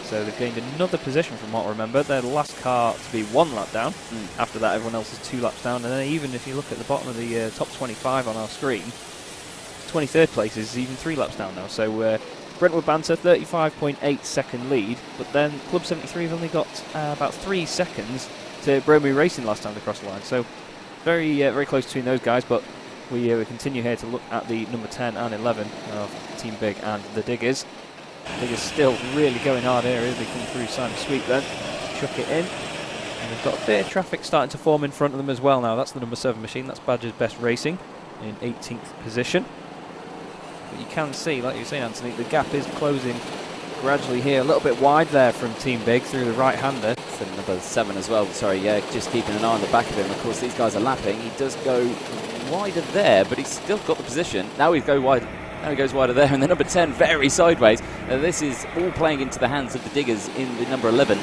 So they've gained another position from what I remember. They're the last car to be 1 lap down. After that, everyone else is 2 laps down. And then even if you look at the bottom of the top 25 on our screen, 23rd place is even 3 laps down now. So Brentwood Banter, 35.8 second lead. But then Club 73 have only got about 3 seconds to Bromley Racing last time they crossed the line. So very close between those guys. But we continue here to look at the number 10 and 11 of Team Big and the Diggers. Diggers still really going hard here as they come through Simon Sweet then. Chuck it in. And they've got a bit of traffic starting to form in front of them as well now. That's the number 7 machine. That's Badger's Best Racing in 18th position. But you can see, like you were saying, Anthony, the gap is closing gradually here. A little bit wide there from Team Big through the right-hander. So number 7 as well. Sorry, yeah, just keeping an eye on the back of him. Of course, these guys are lapping. He does go wider there, but he's still got the position. Now he goes wider there, and the number 10 very sideways. This is all playing into the hands of the Diggers in the number 11.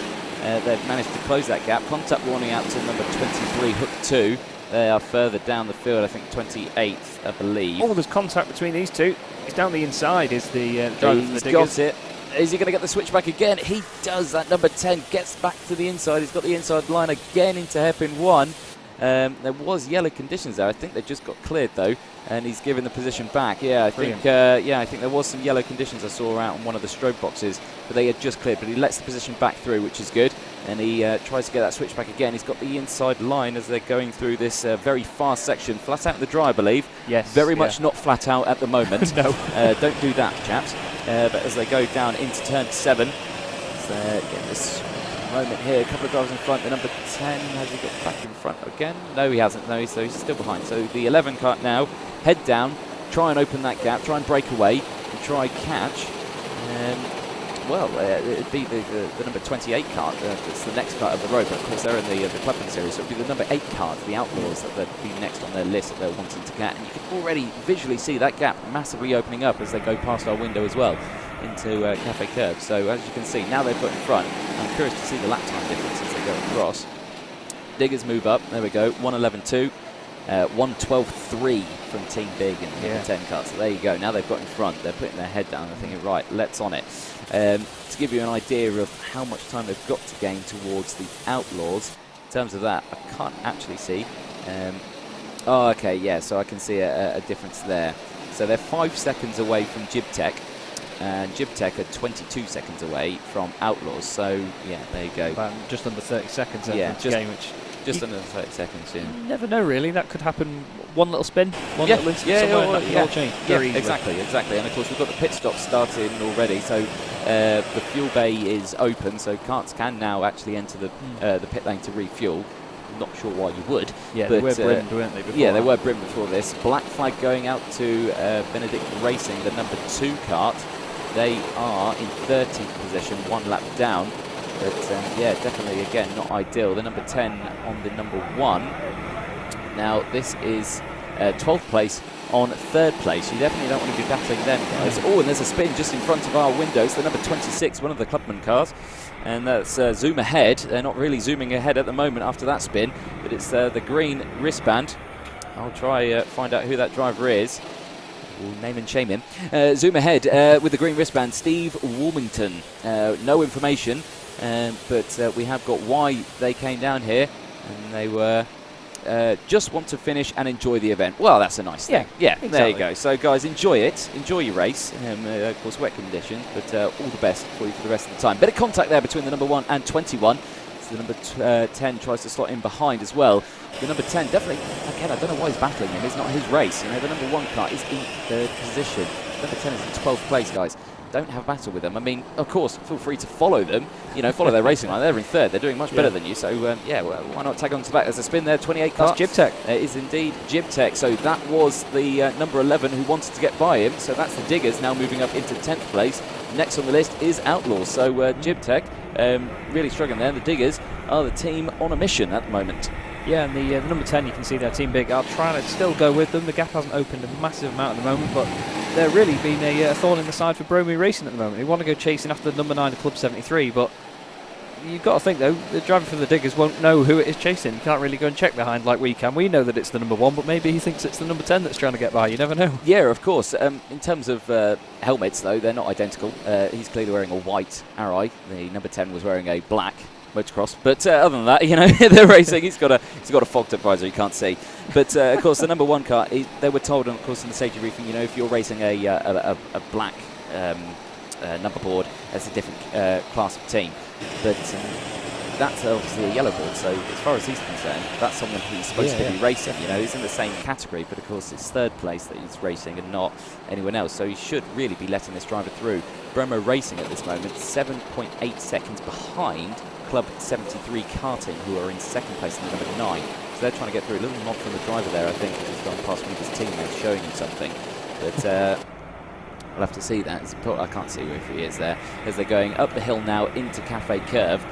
They've managed to close that gap. Contact warning out to number 23, Hook 2. They are further down the field, I think 28th, I believe. Oh, there's contact between these two. It's down the inside is the driver for the Diggers. He's got it. Is he going to get the switchback again? He does. That number 10 gets back to the inside. He's got the inside line again into hairpin 1. There was yellow conditions there. I think they just got cleared though, and he's given the position back. I think there was some yellow conditions I saw out on one of the strobe boxes, but they had just cleared. But he lets the position back through, which is good, and he tries to get that switch back again. He's got the inside line as they're going through this very fast section, flat out in the dry, I believe. Yes, very much not flat out at the moment. No, don't do that, chaps. But as they go down into turn 7, getting this moment here, a couple of drivers in front. The number 10, has he got back in front again? No, he hasn't. No, so he's still behind. So the 11 kart now, head down, try and open that gap, try and break away, and try catch. It'd be the number 28 kart. It's the next kart of the road, but of course they're in the Clubman series, so it'd be the number 8 kart, the Outlaws, that they'd be next on their list that they're wanting to get. And you can already visually see that gap massively opening up as they go past our window as well into Cafe Curve. So as you can see, now they've got in front. I'm curious to see the lap time difference as they go across. Diggers move up. There we go. 1:11.2. 1:12.3 from Team Big and number 10 kart. So there you go. Now they've got in front. They're putting their head down and thinking, right, let's on it. To give you an idea of how much time they've got to gain towards the Outlaws, in terms of that, I can't actually see. So I can see a difference there. So they're 5 seconds away from Jibtech, and Jibtech are 22 seconds away from Outlaws. So, yeah, there you go. About just under 30 seconds game, which just under 30 seconds, yeah. You never know, really. That could happen. One little spin, one little incident somewhere, that could all change very easily. Exactly. And, of course, we've got the pit stop starting already, so the fuel bay is open, so karts can now actually enter the pit lane to refuel. Not sure why you would. Yeah, they were brimmed, weren't they, before? Yeah, they were brimmed before this. Black flag going out to Benedict Racing, the number 2 kart. They are in 13th position, 1 lap down. But, definitely, again, not ideal. The number 10 on the number 1. Now, this is 12th place on 3rd place. You definitely don't want to be battling them, guys. Oh, and there's a spin just in front of our windows. The number 26, one of the Clubman cars. And that's zoom ahead. They're not really zooming ahead at the moment after that spin, but it's the green wristband. I'll try find out who that driver is. We'll name and shame him. Zoom ahead with the green wristband, Steve Warmington. No information, but we have got why they came down here, and they were just want to finish and enjoy the event. Well, that's a nice thing. Yeah, exactly. There you go. So, guys, enjoy it. Enjoy your race. Of course, wet conditions, but all the best for you for the rest of the time. Bit of contact there between the number 1 and 21. So the number 10 tries to slot in behind as well. The number 10 definitely, again, I don't know why he's battling him. It's not his race. You know, the number 1 car is in 3rd position. Number 10 is in 12th place, guys. Don't have a battle with them. I mean, of course, feel free to follow them. You know, follow their racing line. They're in 3rd. They're doing much better than you. So, why not tag on to that? There's a spin there. 28 kart. That's Jibtech. It is indeed Jibtech. So that was the number 11 who wanted to get by him. So that's the Diggers now moving up into 10th place. Next on the list is Outlaws. So Jibtech really struggling there. The Diggers are the team on a mission at the moment. Yeah, and the number 10, you can see their Team Big are trying to still go with them. The gap hasn't opened a massive amount at the moment, but they're really been a thorn in the side for Bromley Racing at the moment. They want to go chasing after the number 9 of Club 73, but you've got to think, though, the driver for the Diggers won't know who it is chasing. You can't really go and check behind like we can. We know that it's the number 1, but maybe he thinks it's the number 10 that's trying to get by. You never know. Yeah, of course. In terms of helmets, though, they're not identical. He's clearly wearing a white Arai. The number 10 was wearing a black motocross. But other than that, you know, they're racing. He's got a fogged up visor. You can't see. But of course, the number 1 car. They were told, of course, in the safety briefing, you know, if you're racing a black number board, that's a different class of team. But that's obviously a yellow board, so as far as he's concerned, that's someone he's supposed to be racing. You know, he's in the same category, but of course it's third place that he's racing and not anyone else. So he should really be letting this driver through. Bromo Racing at this moment, 7.8 seconds behind Club 73 Karting, who are in second place in the number 9. So they're trying to get through. A little nod from the driver there, I think, who's gone past one of his teammates showing him something. But we'll have to see that. I can't see if he is there. As they're going up the hill now into Cafe Curve.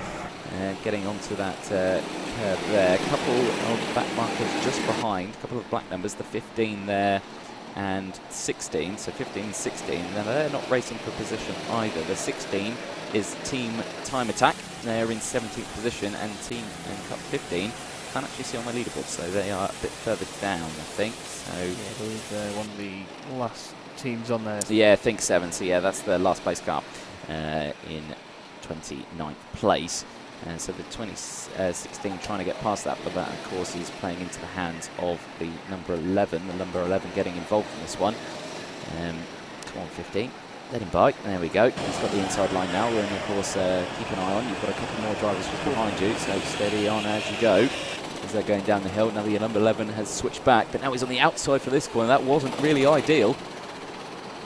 Getting onto that curve there. A couple of back markers just behind. A couple of black numbers, the 15 there and 16. So 15 and 16. Now they're not racing for position either. The 16 is Team Time Attack. They're in 17th position, and Team and Cup 15 can't actually see on my leaderboard, so they are a bit further down, I think. So yeah, I believe they're one of the last teams on there. Yeah, I think 7. So yeah, that's the last place car in 29th place. And so the 2016 trying to get past that, but that, of course, is playing into the hands of the number 11. The number 11 getting involved in this one. Come on, 15. Let him bite. There we go. He's got the inside line now. And, of course, keep an eye on. You've got a couple more drivers just behind you, so steady on as you go. As they're going down the hill. Now the number 11 has switched back, but now he's on the outside for this corner. That wasn't really ideal.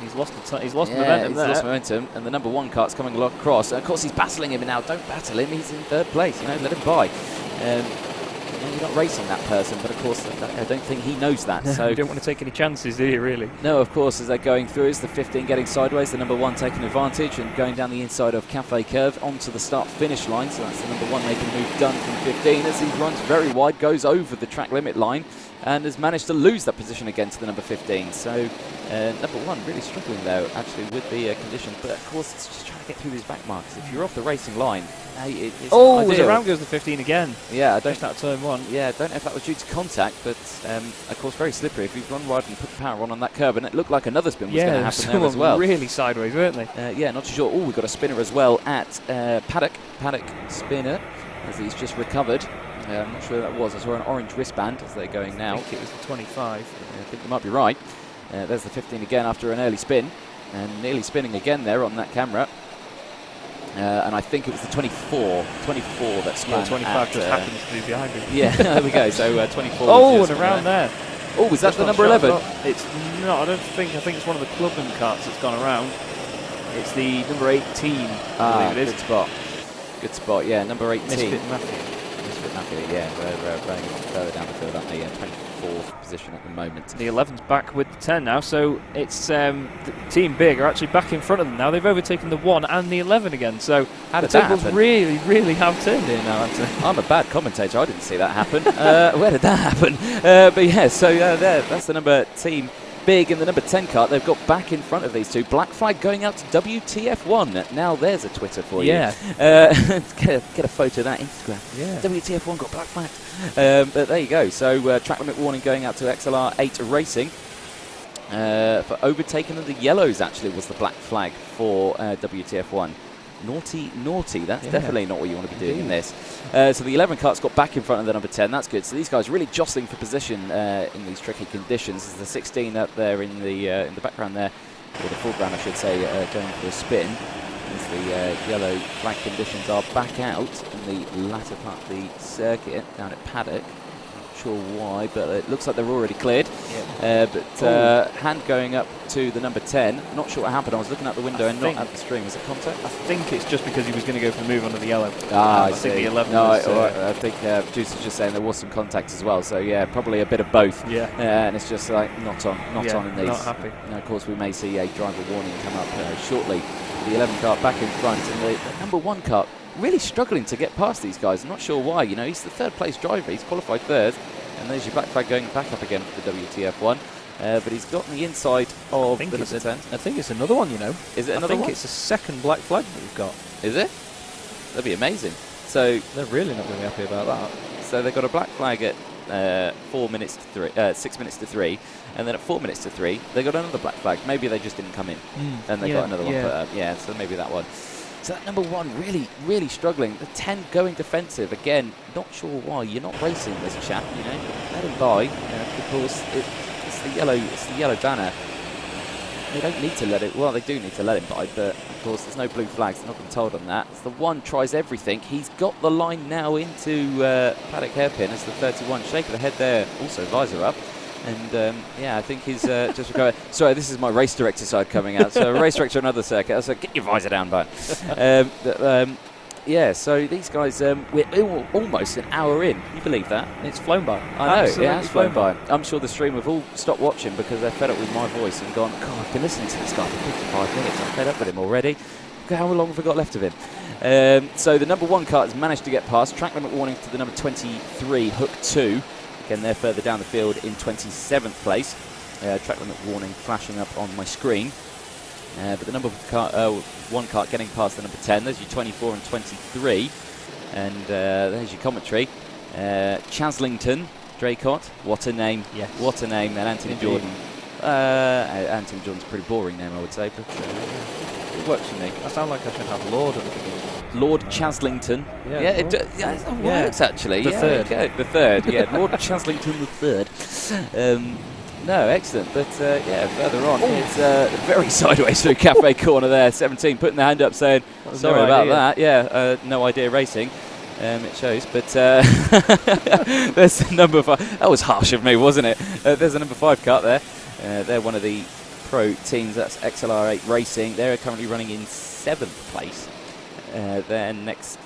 He's lost momentum there. He's lost momentum, and the number 1 cart's coming across. And of course, he's battling him now. Don't battle him. He's in third place. You know, let him by. You're not racing that person, but of course, I don't think he knows that. So you don't want to take any chances, do you? Really? No, of course. As they're going through, is the 15 getting sideways. The number 1 taking advantage and going down the inside of Cafe Curve onto the start-finish line. So that's the number 1 making a move done from 15 as he runs very wide, goes over the track limit line, and has managed to lose that position again to the number 15. So number 1 really struggling though, actually, with the conditions. But of course, it's just trying to get through his back marks. If you're off the racing line, it's around goes the 15 again. Yeah, I don't just out of turn 1. Yeah, I don't know if that was due to contact, but of course very slippery. If you've run wide and put the power on that curve, and it looked like another spin was going to happen there as well. Really sideways, weren't they? Yeah, not too sure. Oh, we've got a spinner as well at Paddock. Paddock spinner, as he's just recovered. I'm not sure who that was. I saw an orange wristband as they're going now. I think it was the 25. I think you might be right. There's the 15 again after an early spin. And nearly spinning again there on that camera. And I think it was the 24 that spun. 25 just happens to be behind him. Yeah, there we go. So 24. Oh, and around there. Oh, was that the number 11? It's not. I think it's one of the Clubman carts that's gone around. It's the number 18. I believe it is. Good spot. Good spot. Yeah, number 18. Misfit Matthew. Yeah, we're going further down the field, aren't they? 24th position at the moment. The 11's back with the 10 now, so it's Team Big are actually back in front of them now. They've overtaken the 1 and the 11 again, so how did the that tables happen? really have turned here now, Anthony. I'm a bad commentator. I didn't see that happen. Where did that happen? But yeah, so that's the number Team Big and the number 10 cart. They've got back in front of these two. Black flag going out to WTF1. Now there's a Twitter for you. Yeah. Get a photo of that Instagram. Yeah. WTF1 got black flagged. But there you go. So track limit warning going out to XLR8 Racing. For overtaking of the yellows, actually, was the black flag for WTF1. Naughty. That's definitely not what you want to be doing in this. So the 11 cart's got back in front of the number 10. That's good. So these guys really jostling for position in these tricky conditions. There's the 16 up there in the background there, or the foreground, I should say, going for a spin. As the yellow flag conditions are back out in the latter part of the circuit down at Paddock. Sure why, but it looks like they're already cleared. Hand going up to the number 10. Not sure what happened. I was looking out the window and not at the stream. Was it contact? I think it's just because he was going to go for the move onto the yellow. I think the 11 no, was, I think Juice is just saying there was some contact as well. So yeah, probably a bit of both. Yeah. And it's just like not on in these. Not happy. Now, of course, we may see a driver warning come up shortly. The 11 cart back in front, and the number 1 cart really struggling to get past these guys. I'm not sure why. You know, he's the third place driver. He's qualified third. And there's your black flag going back up again for the WTF1. But he's got the inside of the number 10. I think it's another one, you know. Is it another one? I think it's the second black flag that we've got. Is it? That'd be amazing. So they're really not going to be happy about that. So they got a black flag at 6 minutes to 3, and then at 4 minutes to 3 they got another black flag. Maybe they just didn't come in, and they got another one put up. Yeah, so maybe that one. So that number 1 really struggling. The 10 going defensive again. Not sure why. You're not racing this chap. You know, let him by. Of course, it's the yellow banner. They don't need to let it. Well, they do need to let him by, but of course there's no blue flags. They're not been told on that. It's the 1 tries everything. He's got the line now into paddock hairpin as the 31. Shake of the head there. Also visor up. And yeah, I think he's just recovered. Sorry, this is my race director side coming out. So race director, another circuit. I said, get your visor down, bud. Yeah, so these guys, we're almost an hour in. Can you believe that? It's flown by. I know, it has flown by. I'm sure the stream have all stopped watching because they're fed up with my voice and gone, God, I've been listening to this guy for 55 minutes. I'm fed up with him already. How long have we got left of him? So the number 1 kart has managed to get past. Track limit warning to the number 23, Hook 2. Again, they're further down the field in 27th place. Track limit warning flashing up on my screen. But the number 1 kart getting past the number 10. There's your 24 and 23. And there's your commentary. Chaslington, Draycott. What a name. Yes. What a name. And Anthony Jordan. Anthony Jordan's a pretty boring name, I would say. But it works for me. I sound like I should have Lord at the beginning. Lord Chaslington. Yeah, It works actually. The third. Okay. The third, yeah. Lord Chaslington the 3rd. No, excellent. But yeah, further on, it's very sideways through Cafe Corner there. 17 putting the hand up saying, sorry about that. Yeah, no idea racing. It shows. But there's the number 5. That was harsh of me, wasn't it? There's a number 5 kart there. They're one of the pro teams. That's XLR8 Racing. They're currently running in 7th place. Their next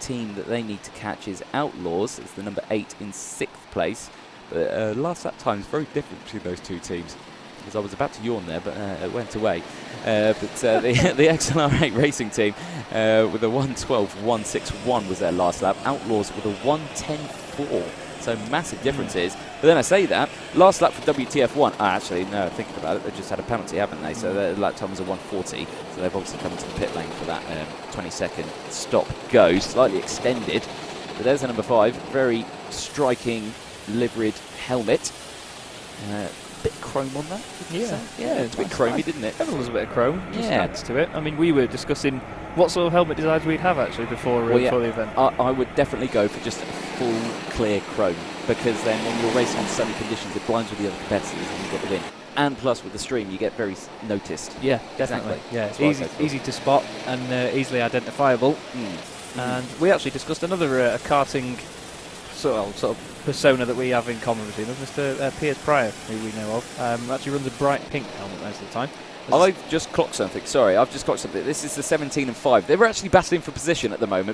team that they need to catch is Outlaws. It's the number 8 in 6th place. But last lap time is very different between those two teams. Because I was about to yawn there, but it went away. But the XLR8 Racing team with a 1:12.161 was their last lap. Outlaws with a 1:10.4. So massive differences. But then I say that, last lap for WTF1, actually, no, thinking about it, they just had a penalty, haven't they? So their lap time was a 1:40. So they've obviously come into the pit lane for that 20-second stop-go, slightly extended. But there's the number 5, very striking liveried helmet. Bit of chrome on that. Yeah, it's a bit chromy, didn't it? Everyone was a bit of chrome. Just Yeah. adds to it. I mean, we were discussing what sort of helmet designs we'd have actually before the event. I would definitely go for just a full clear chrome, because then when you're racing in sunny conditions, it blinds with the other competitors and you've got the win. And plus with the stream, you get very noticed. Yeah, definitely. Exactly. Yeah, it's easy to spot and easily identifiable. And we actually discussed another karting sort of persona that we have in common between us, Mr. Piers Pryor, who we know of. Actually runs a bright pink helmet most of the time. I've just clocked something. Sorry, I've just clocked something. This is the 17 and 5. They were actually battling for position at the moment.